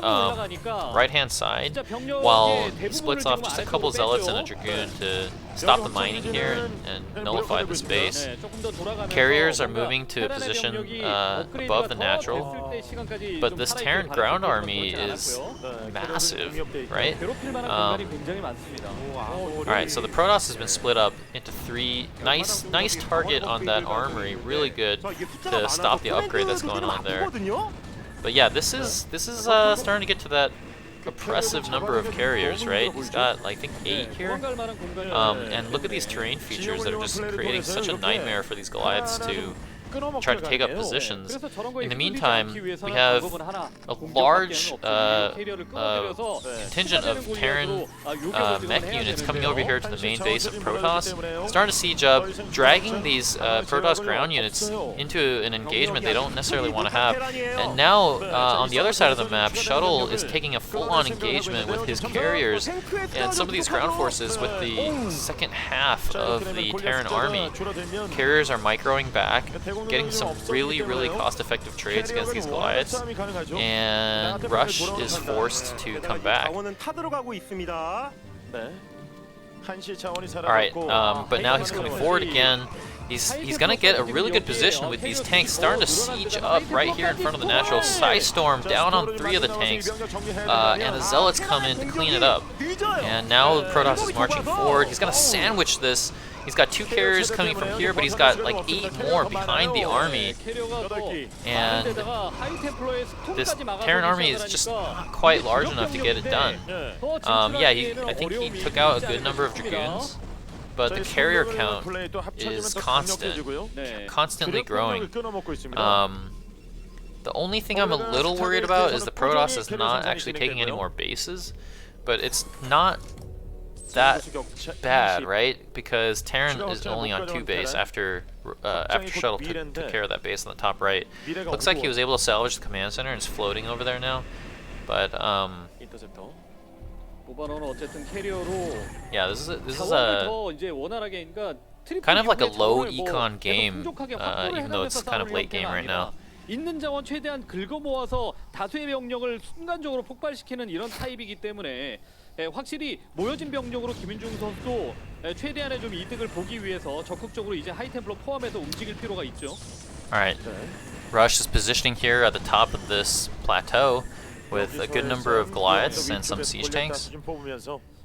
Speaker 1: right-hand side, while he splits off just a couple zealots and a dragoon to stop the mining here and nullify this base. Carriers are moving to a position above the natural, but this Terran ground army is massive, right? Alright, so the Protoss has been split up into 3. Nice target on that armory, really good to stop the upgrade that's going on there. But yeah, this is starting to get to that oppressive number of carriers, right? He's got, I think, 8 here. And look at these terrain features that are just creating such a nightmare for these Goliaths to try to take up positions. In the meantime, we have a large contingent of Terran mech units coming over here to the main base of Protoss, starting to siege up, dragging these Protoss ground units into an engagement they don't necessarily want to have. And now, on the other side of the map, Shuttle is taking a full-on engagement with his carriers and some of these ground forces with the second half of the Terran army. Carriers are microing back, getting some really cost-effective trades against these Goliaths, and Rush is forced to come back. Alright, but now he's coming forward again. He's gonna get a really good position with these tanks starting to siege up right here in front of the natural. Storm down on 3 of the tanks, and the Zealots come in to clean it up. And now Protoss is marching forward. He's gonna sandwich this. He's got 2 carriers coming from here, but he's got like 8 more behind the army. And this Terran army is just not quite large enough to get it done. Yeah, I think he took out a good number of Dragoons, but the carrier count is constantly growing. The only thing I'm a little worried about is the Protoss is not actually taking any more bases, but it's not that bad, right? Because Terran is only on 2 base after after shuttle took care of that base on the top right. Looks like he was able to salvage the command center and is floating over there now. But
Speaker 2: 인터셉터.
Speaker 4: 오버로는 어쨌든 캐리어로
Speaker 1: yeah, this is
Speaker 4: 자원을
Speaker 1: a
Speaker 4: 더 이제 원활하게 그러니까 트리플
Speaker 1: kind of like a
Speaker 4: 이후에
Speaker 1: low
Speaker 4: 자원을 뭐
Speaker 1: econ
Speaker 4: 계속
Speaker 1: game,
Speaker 4: 풍족하게 확보를
Speaker 1: even though
Speaker 4: 해가면서
Speaker 1: it's kind of
Speaker 4: 싸울
Speaker 1: late game
Speaker 4: 형태가
Speaker 1: right
Speaker 4: 아니라
Speaker 1: now.
Speaker 4: 있는 자원 최대한 긁어 모아서 다수의 병력을 순간적으로 폭발시키는 이런 타입이기 때문에 확실히 모여진 병력으로 김윤중 선수도 최대한의 좀 이득을 보기 위해서 적극적으로 이제 하이템플러 포함해서 움직일 필요가 있죠.
Speaker 1: Alright, Rush is positioning here at the top of this plateau with a good number of Goliaths and some siege tanks.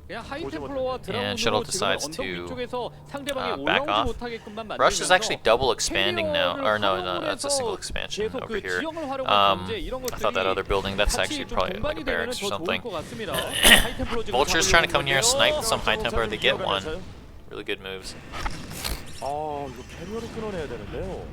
Speaker 4: 그냥 하이템플러와
Speaker 1: And Shuttle
Speaker 4: 드라군으로 지금
Speaker 1: decides
Speaker 4: 언덕
Speaker 1: to
Speaker 4: 위쪽에서 상대방이
Speaker 1: back
Speaker 4: 올라오지
Speaker 1: off.
Speaker 4: 못하게끔만 만들면서
Speaker 1: Rush is actually double expanding now. Or no,
Speaker 4: 캐리어를
Speaker 1: that's a single
Speaker 4: 활용해서
Speaker 1: expansion
Speaker 4: 계속
Speaker 1: over
Speaker 4: 그
Speaker 1: here.
Speaker 4: 지형을 활용한 견제 이런
Speaker 1: I thought that
Speaker 4: 것들이
Speaker 1: other building, that's
Speaker 4: 같이
Speaker 1: actually
Speaker 4: 좀
Speaker 1: probably like
Speaker 4: 동반이
Speaker 1: a
Speaker 4: 되면은
Speaker 1: barracks or
Speaker 4: 더 좋을
Speaker 1: something.
Speaker 4: 것 같습니다. 하이템플러 지금
Speaker 1: Vulture's trying to come in here and snipe
Speaker 4: 잡으려고
Speaker 1: some high
Speaker 4: 있는데요.
Speaker 1: tempo to get one. Really good moves.
Speaker 2: 아, 이거 캐리어를 끊어내야 되는데요.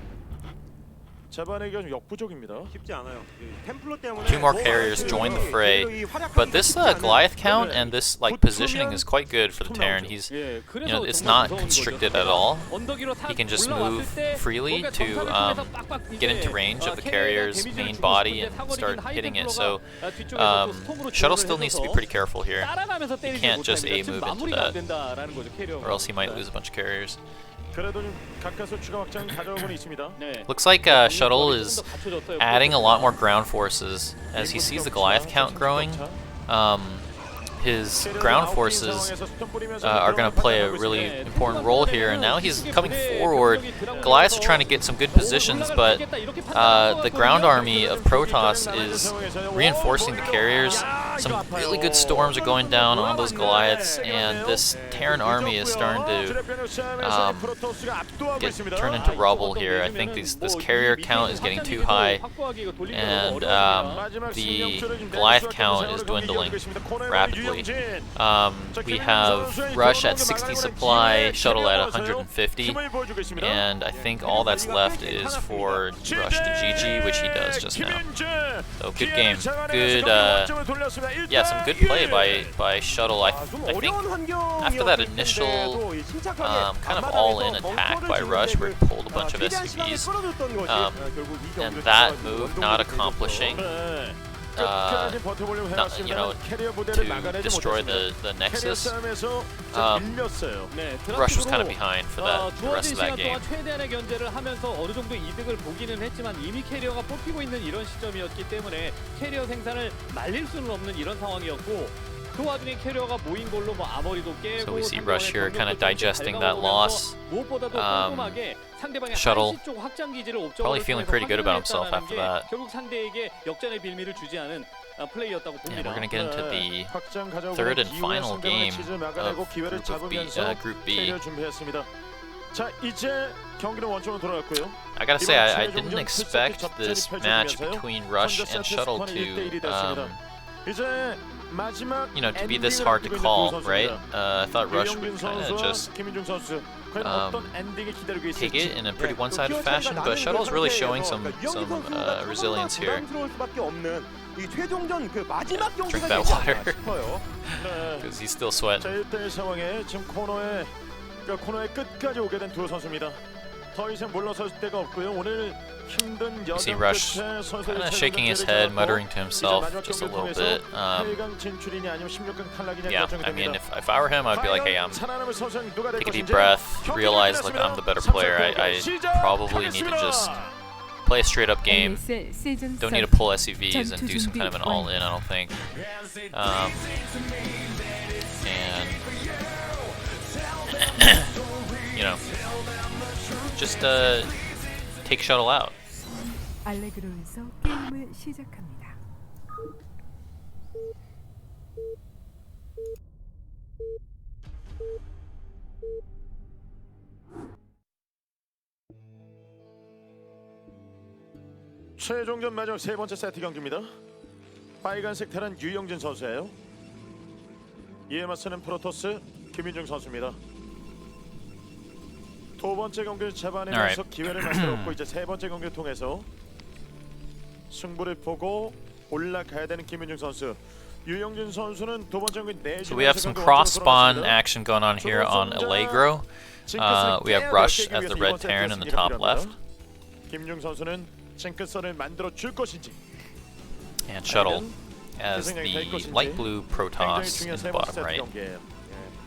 Speaker 2: 잡아내기가 좀 역부족입니다.
Speaker 3: 쉽지 않아요. 템플러 때문에
Speaker 1: 2 more carriers join the fray, but this Goliath count and this like positioning is quite good for the Terran. He's,
Speaker 4: 예,
Speaker 1: you
Speaker 4: 그래서
Speaker 1: know, it's
Speaker 4: 정말
Speaker 1: not
Speaker 4: 무서운
Speaker 1: constricted
Speaker 4: 거죠.
Speaker 1: at all.
Speaker 4: 언덕 위로 탁
Speaker 1: He can just
Speaker 4: 올라왔을
Speaker 1: move
Speaker 4: 때
Speaker 1: freely
Speaker 4: 뭔가
Speaker 1: to
Speaker 4: 정찰을 통해서 빡빡
Speaker 1: get into
Speaker 4: 이제,
Speaker 1: range of the
Speaker 4: 캐리어가
Speaker 1: carrier's
Speaker 4: 데미지를
Speaker 1: main
Speaker 4: 주고
Speaker 1: body
Speaker 4: 싶은데
Speaker 1: and
Speaker 4: 사거리긴
Speaker 1: start hitting it. So
Speaker 4: 뒤쪽에서 또 스톰으로
Speaker 1: Shuttle
Speaker 4: 지원을
Speaker 1: still needs to be
Speaker 4: 해줘서
Speaker 1: pretty careful here,
Speaker 4: 따라가면서 때리지
Speaker 1: can't just
Speaker 4: 못합니다.
Speaker 1: A
Speaker 4: 지금
Speaker 1: move into
Speaker 4: 마무리가 안
Speaker 1: that,
Speaker 4: 된다라는 거죠, 캐리어가.
Speaker 1: or else he might lose a bunch of carriers.
Speaker 2: 그래도 좀 가까스로 추가 확장 가져오고는 있습니다.
Speaker 4: 네.
Speaker 1: Looks like Shuttle is adding a lot more ground forces as he sees the Goliath count growing. His ground forces are going to play a really important role here, and now he's coming forward. Goliaths are trying to get some good positions, but the ground army of Protoss is reinforcing the carriers. Some really good storms are going down on those Goliaths, and this Terran army is starting to get turned into rubble here. I think this carrier count is getting too high, and the Goliath count is dwindling rapidly. We have Rush at 60 supply, Shuttle at 150, and I think all that's left is for Rush to GG, which he does just now. So good game, good, yeah, some good play by Shuttle. I think after that initial kind of all-in attack by Rush, where he pulled a bunch of SCVs, and that move not accomplishing. Not, you know, to destroy the Nexus. Rush was kind of behind for that the rest of that game.
Speaker 4: 최대한의 견제를 하면서 어느 정도 이득을 보기는 했지만 이미 캐리어가 뽑히고 있는 이런 시점이었기 때문에 캐리어 생산을 말릴 수는 없는 이런 상황이었고. 그 와중에 캐리어가 모인 걸로 뭐 아머리도 깨고.
Speaker 1: So we see Rush here kind of digesting that loss.
Speaker 4: 무엇보다도 꼼꼼하게 상대방의
Speaker 1: Shuttle
Speaker 4: 한시 쪽 확장 기지를
Speaker 1: probably feeling pretty good about himself after that.
Speaker 4: 결국 상대에게 역전의 빌미를 주지 않은 플레이였다고
Speaker 1: And
Speaker 4: 봅니다.
Speaker 1: we're going to get into the third and final game of Group B.
Speaker 2: 자, 이제 경기는 원점으로 돌아갔고요.
Speaker 1: I gotta say, I didn't expect this match between Rush and Shuttle to, you know, to be this hard to call, right? I thought Rush would kind of just take it in a pretty one-sided fashion, but Shuttle's really showing some resilience here. Drink that water, because he's still sweating.
Speaker 2: 자, 1대1 상황에 지금 코너의 끝까지 오게 된 두 선수입니다. 더 이상 물러설 데가 없고요. 오늘 힘든
Speaker 1: You see
Speaker 2: 여정
Speaker 1: Rush
Speaker 2: 끝에 선수들이
Speaker 1: kind of shaking his head, muttering to himself just a little bit.
Speaker 2: 8강 진출이냐 아니면 16강 탈락이냐
Speaker 1: Yeah,
Speaker 2: 결정이
Speaker 1: I mean,
Speaker 2: 됩니다.
Speaker 1: if I were him, I'd be like, hey,
Speaker 2: 살아남을 선수는 누가 될
Speaker 1: take a deep
Speaker 2: 것인지
Speaker 1: breath,
Speaker 2: 경기가
Speaker 1: realize like I'm the better player. I probably need to just play a straight up game. Don't need to pull SCVs and do some kind of an all-in, I don't think. And you know, just take Shuttle out.
Speaker 5: 알레그로에서 게임을 시작합니다.
Speaker 2: 최종전 마지막 세 번째 세트 경기입니다. 빨간색 테란 유영진 선수예요. 이에 맞서는 프로토스 김윤중 선수입니다. 두 번째 경기를 잡아내면서 기회를 만들었고 이제 세 번째 경기를 통해서 승부를 보고 올라가야 되는 김윤중 선수. 유영진 선수는 두 번째 경기 내
Speaker 1: So we have some cross spawn action going on here on Allegro. We have Rush as the red Terran in the top left.
Speaker 2: 김윤중 선수는 징크스를 만들어 줄 것인지.
Speaker 1: And Shuttle as the light blue Protoss in the bottom right.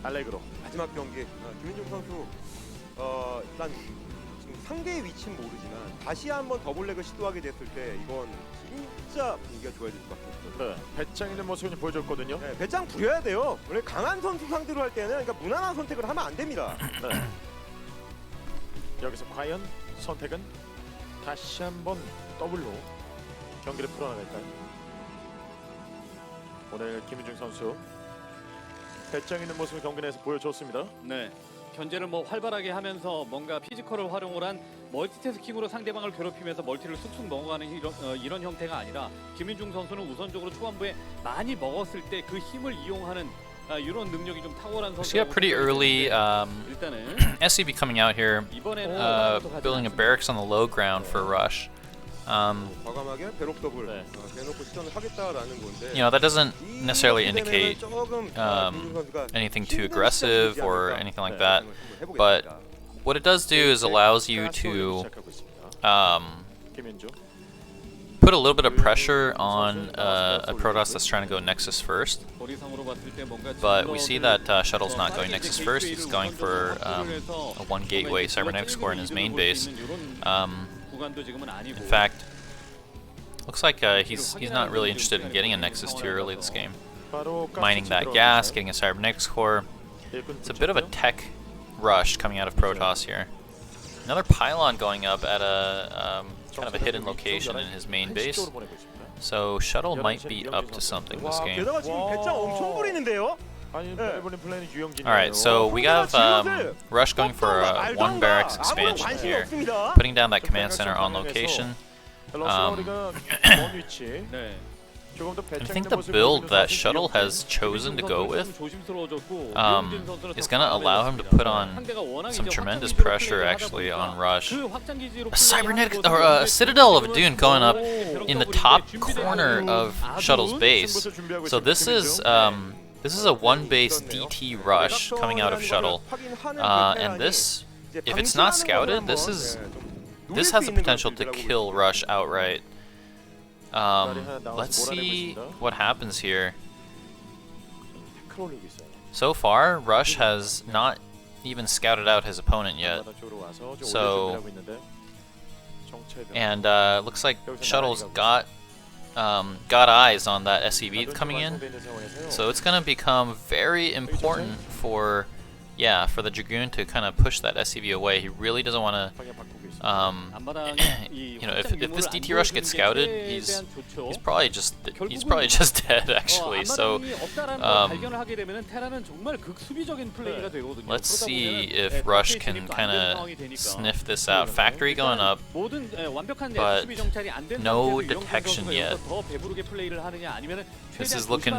Speaker 2: 알레그로.
Speaker 3: 마지막 경기 김윤중 선수 일단 지금 상대의 위치는 모르지만 다시 한번 더블렉을 시도하게 됐을 때 이건 진짜 분위기가 좋아질 것 같아요.
Speaker 2: 네, 배짱 있는 모습을 좀 보여줬거든요.
Speaker 3: 네, 배짱 부려야 돼요. 원래 강한 선수 상대로 할 때는 그러니까 무난한 선택을 하면 안 됩니다.
Speaker 2: 네. 여기서 과연 선택은 다시 한번 더블로 경기를 풀어나갈까요? 오늘 김윤중 선수 배짱 있는 모습을 경기 내에서 보여줬습니다.
Speaker 4: 네. 견제를 뭐 활발하게 하면서 뭔가 피지컬을 활용을 한 멀티태스킹으로 상대방을 괴롭히면서 멀티를 쑥쑥 넘어가는 이런 형태가 아니라 김윤중 선수는 우선적으로 초반부에 많이 먹었을 때 그 힘을 이용하는 이런 능력이 좀 탁월한 선수라고.
Speaker 1: So we have pretty early
Speaker 4: 일단은
Speaker 1: SCV coming out here, building a barracks on the low ground for Rush.
Speaker 3: 과감하게 배럭 더블
Speaker 2: 네.
Speaker 3: 대놓고 시전을 하겠다라는 건데.
Speaker 1: You know, that doesn't necessarily indicate anything too aggressive or anything like that. But what it does do is allows you to
Speaker 2: 김윤중.
Speaker 1: put a little bit of pressure on a Protoss that's trying to go Nexus first. But we see that Shuttle's not going Nexus first. He's going for a one gateway cybernetics core in his main base. In fact, looks like he's not really interested in getting a Nexus too early this game. Mining that gas, getting a cybernetics core. It's a bit of a tech rush coming out of Protoss here. Another pylon going up at a kind of a hidden location in his main base. So Shuttle might be up to something this game.
Speaker 3: 게다가 지금 배짱 엄청 부리는데요.
Speaker 1: Alright, so we have Rush going for a one barracks expansion here, putting down that command center on location. I think the build that Shuttle has chosen to go with is going to allow him to put on some tremendous pressure actually on Rush. A cybernetic or a Citadel of a Dune going up in the top corner of Shuttle's base. So this is a one base DT rush coming out of Shuttle, and this, if it's not scouted, this has the potential to kill Rush outright. Let's see what happens here. So far, Rush has not even scouted out his opponent yet. So, and looks like Shuttle's got eyes on that SCV coming in. So it's gonna become very important for the Dragoon to kind of push that SCV away. He really doesn't want to. You know, if this DT rush gets scouted, he's probably just dead actually. So let's see if Rush can kind of sniff this out. Factory going up, but no detection yet. This is looking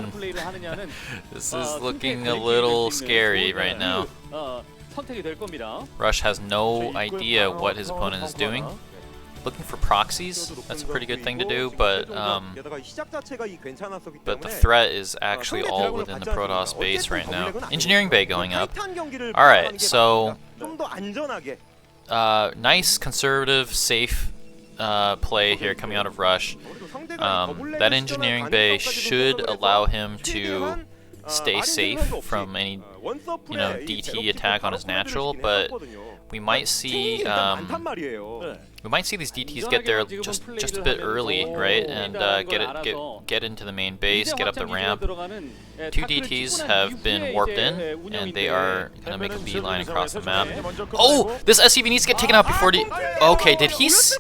Speaker 1: a little scary right now. Rush has no idea what his opponent is doing. Looking for proxies, that's a pretty good thing to do, but the threat is actually all within the Protoss base right now. Engineering Bay going up. Alright, so nice, conservative, safe play here coming out of Rush. That Engineering Bay should allow him to stay safe from any DT attack on his natural, but we might see these DTs get there just a bit early, right, and get into the main base, get up the ramp. Two DTs have been warped in, and they are gonna make a beeline across the map. Oh, this SCV needs to get taken out before okay, did he? This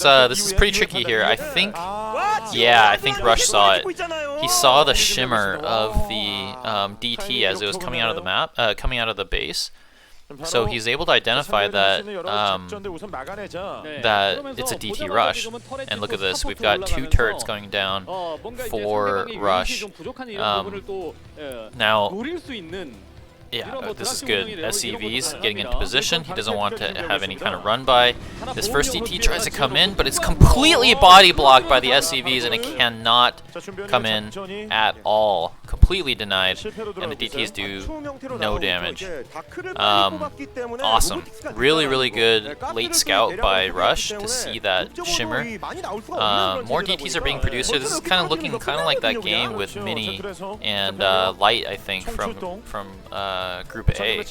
Speaker 1: is pretty tricky here. I think Rush saw it. He saw the shimmer of the DT as it was coming out of the map, coming out of the base. So he's able to identify that it's a DT rush. And look at this, we've got two turrets going down for Rush. Now, Yeah, this is good. SCV's getting into position. He doesn't want to have any kind of run by. This first DT tries to come in, but it's completely body blocked by the SCVs, and it cannot come in at all. Completely denied, and the DTs do no damage. Awesome. Really, really good late scout by Rush to see that shimmer. More DTs are being produced here. This is kind of looking kind of like that game with Mini and Light, I think, from Group A.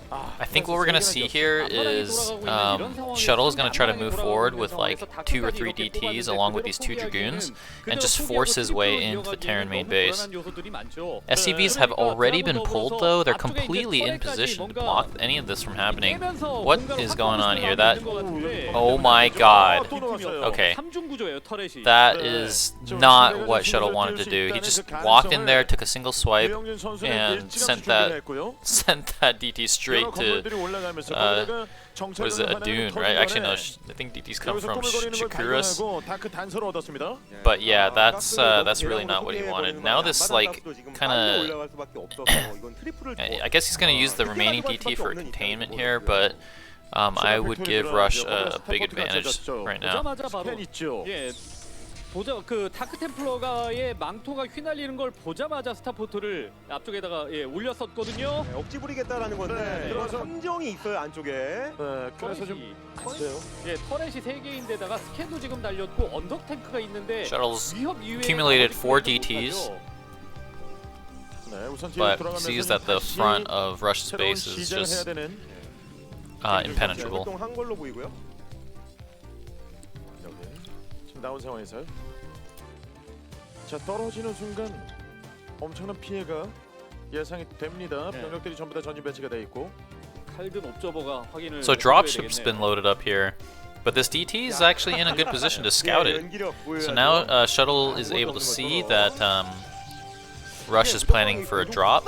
Speaker 1: I think what we're gonna see here is Shuttle is gonna try to move forward with like 2 or 3 DTs along with these 2 Dragoons and just force his way into the Terran main base. SCVs have already been pulled though. They're completely in position to block any of this from happening. What is going on here? That, oh my god. Okay, that is not what Shuttle wanted to do. He just walked in there, took a single swipe, and sent that DT straight to what is it, a dune, right? Actually no, I think DTs come from Shakuras. But yeah, that's really not what he wanted. Now this like kind of I guess he's gonna use the remaining DT for containment here, but I would give Rush a big advantage right now.
Speaker 4: 그 다크 템플러가의 망토가 휘날리는 걸 보자마자 스타포트를 앞쪽에다가 올렸었거든요.
Speaker 3: 억지 부리겠다라는 건데 함정이 있어요 안쪽에.
Speaker 2: 그래서 좀
Speaker 4: 터렛이 3개인데다가 스캔도 지금 달렸고 언덕 탱크가 있는데
Speaker 1: Shuttles accumulated 4 DTs, but sees that the front of Rush's base is just impenetrable.
Speaker 3: 한 걸로 보이고요.
Speaker 2: 나온 상황에서 자 떨어지는 순간 엄청난 피해가 예상이 됩니다. 병력들이 전부 다 전진 배치가 돼 있고.
Speaker 4: 칼든 옵저버가 확인을.
Speaker 1: So dropship's been loaded up here, but this DT is actually in a good position to scout it. So now Shuttle is able to see that Rush is planning for a drop.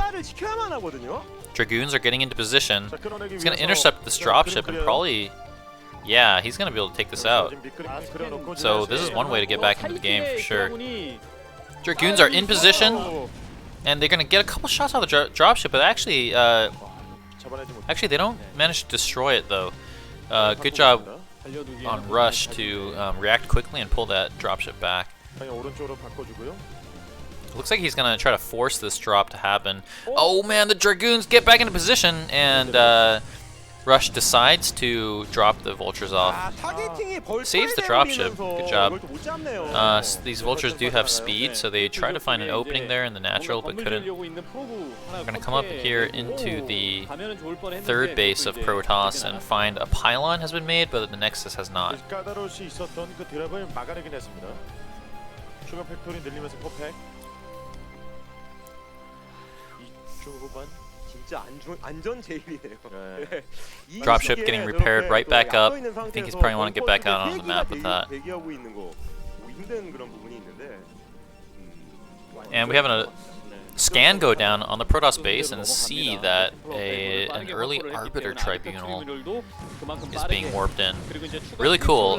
Speaker 1: Dragoons are getting into position. He's going to intercept this dropship and probably, yeah, he's going to be able to take this out. So this is one way to get back into the game for sure. Dragoons are in position, and they're going to get a couple shots out of the dropship, but actually they don't manage to destroy it though. Good job on Rush to react quickly and pull that dropship back. Looks like he's going to try to force this drop to happen. Oh man, the Dragoons get back into position, and Rush decides to drop the vultures off. Saves the dropship. Good job. These vultures do have speed, so they try to find an opening there in the natural, but couldn't. We're going to come up here into the third base of Protoss and find a pylon has been made, but the Nexus has not. Dropship getting repaired right back up. I think he's probably want to get back out on the map with that. And we have a scan go down on the Protoss base and see that an early Arbiter Tribunal is being warped in. Really cool.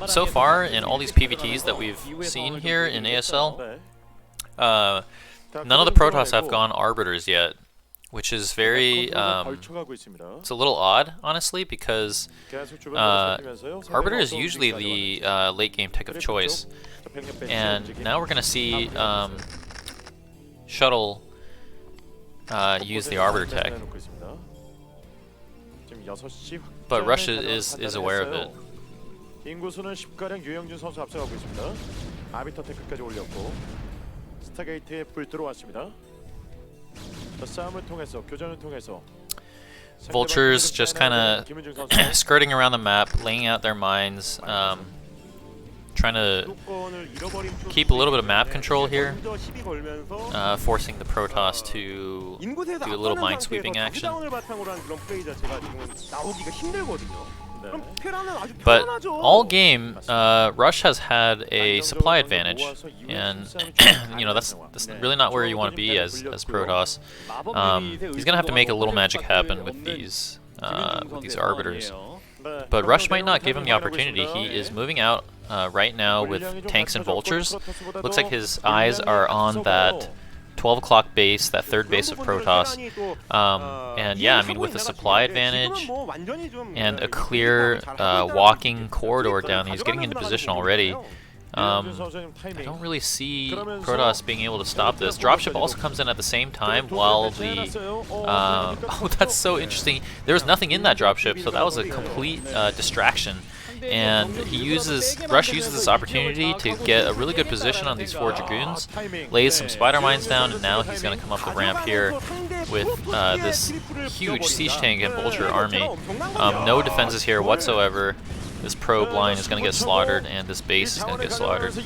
Speaker 1: So far in all these PvTs that we've seen here in ASL, none of the Protoss have gone Arbiters yet, which is very, it's a little odd, honestly, because Arbiter is usually the late game tech of choice. And now we're going to see Shuttle use the Arbiter tech. But Rush is aware of it.
Speaker 2: 인구수는 10가량 유영준 선수 앞서가고 있습니다. 아비터 테크까지 올렸고 스타게이트에 불 들어왔습니다. 싸움을 통해서 교전을 통해서
Speaker 1: Vultures just kind of skirting around the map, laying out their mines, trying to keep a little bit of map control here, forcing the Protoss to do a little mine sweeping action. But all game, Rush has had a supply advantage, and you know that's really not where you want to be as Protoss. He's gonna have to make a little magic happen with these Arbiters. But Rush might not give him the opportunity. He is moving out right now with tanks and vultures. Looks like his eyes are on that 12 o'clock base, that third base of Protoss. And yeah, I mean, with a supply advantage and a clear walking corridor down, he's getting into position already. I don't really see Protoss being able to stop this. Dropship also comes in at the same time while the... oh, that's so interesting. There was nothing in that dropship, so that was a complete distraction. And Rush uses this opportunity to get a really good position on these 4 Dragoons, lays some spider mines down, and now he's going to come up the ramp here with this huge siege tank and vulture army. No defenses here whatsoever. This probe line is going to get slaughtered, and this base is going to get slaughtered. In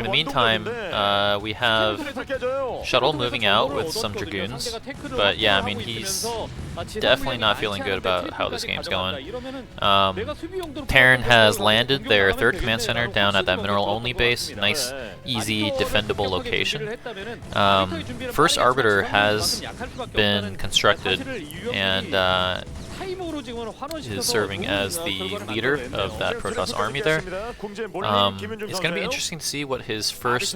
Speaker 1: the meantime, we have Shuttle moving out with some Dragoons, but yeah, I mean, he's definitely not feeling good about how this game's going. Terran has landed their 3rd command center down at that mineral-only base. Nice, easy, defendable location. First Arbiter has been constructed, and is serving as the leader of that Protoss army there. It's going to be interesting to see what his first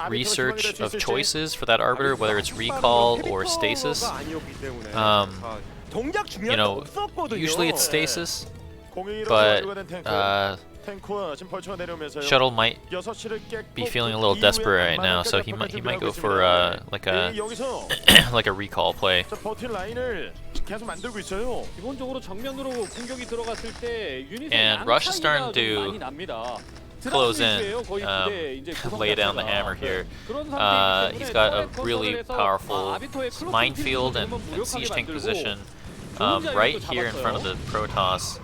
Speaker 1: research of choice is for that Arbiter, whether it's recall or stasis. You know, usually it's stasis, but Shuttle might be feeling a little desperate right now, so he might go for like a like a recall play. And Rush is starting to close in, lay down the hammer here. He's got a really powerful minefield and siege tank position right here in front of the Protoss.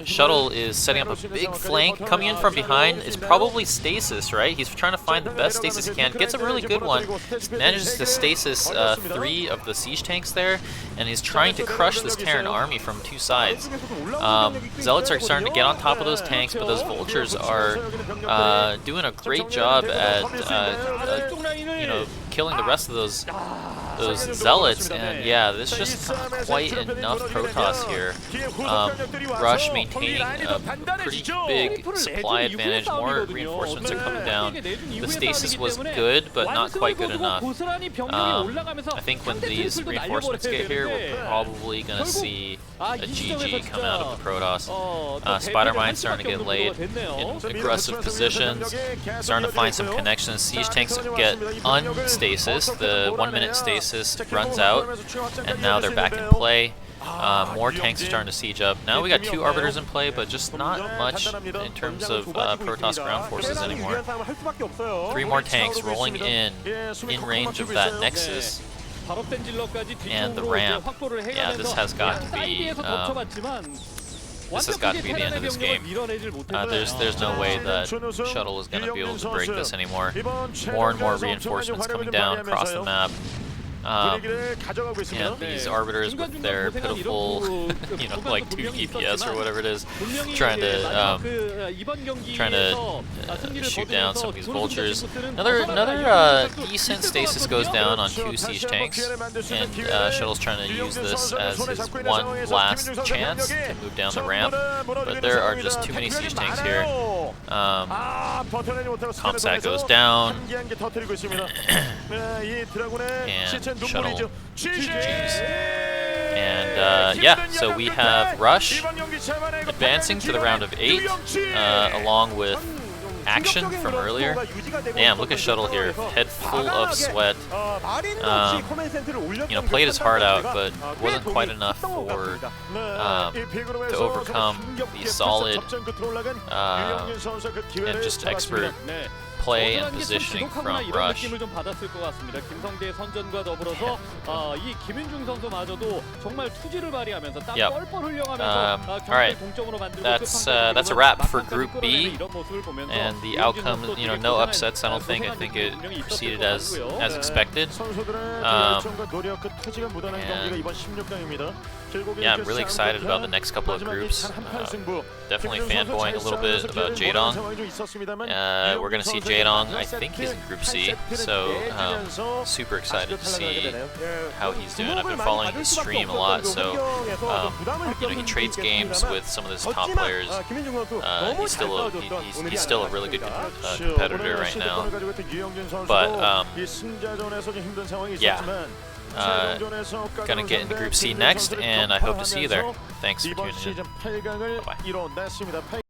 Speaker 1: Shuttle is setting up a big flank. Coming in from behind is probably stasis, right? He's trying to find the best stasis he can. Gets a really good one. Manages to stasis 3 of the siege tanks there, and he's trying to crush this Terran army from 2 sides. Zealots are starting to get on top of those tanks, but those vultures are doing a great job at you know, killing the rest of those zealots. And yeah, this just not quite enough Protoss here. Rush maintaining a pretty big supply advantage. More reinforcements are coming down. The stasis was good, but not quite good enough. I think when these reinforcements get here, we're probably going to see a GG come out of the Protoss. Spider mines starting to get laid in aggressive positions. Starting to find some connections. Siege tanks get unstasis. The 1 minute stasis runs out, and now they're back in play. More tanks are starting to siege up. Now we got 2 Arbiters in play, but just not much in terms of Protoss ground forces anymore. 3 more tanks rolling in range of that Nexus and the ramp. Yeah, this has got to be the end of this game. There's no way that Shuttle is going to be able to break this anymore. More and more reinforcements coming down across the map. And these Arbiters with their pitiful, you know, like 2 DPS or whatever it is, trying to shoot down some of these vultures. Another decent stasis goes down on 2 siege tanks, and Shuttle's trying to use this as his one last chance to move down the ramp, but there are just too many siege tanks here. Comsat goes down, and Shuttle GG's. And yeah, so we have Rush advancing to the round of 8, along with Action from earlier. Damn, look at Shuttle here, head full of sweat. You know, played his heart out, but wasn't quite enough for to overcome the solid and just expert play and positioning from Rush. Yep. Alright, that's a wrap for Group B, and the outcome, you know, no upsets, I don't think. I think it proceeded as expected. And yeah, I'm really excited about the next couple of groups. Definitely fanboying a little bit about Jaedong. We're going to see Jaedong, I think he's in Group C, so super excited to see how he's doing. I've been following his stream a lot, so you know, he trades games with some of his top players. He's still a really good competitor right now. But yeah, gonna get into Group C next, and I hope to see you there. Thanks for tuning in. Bye-bye.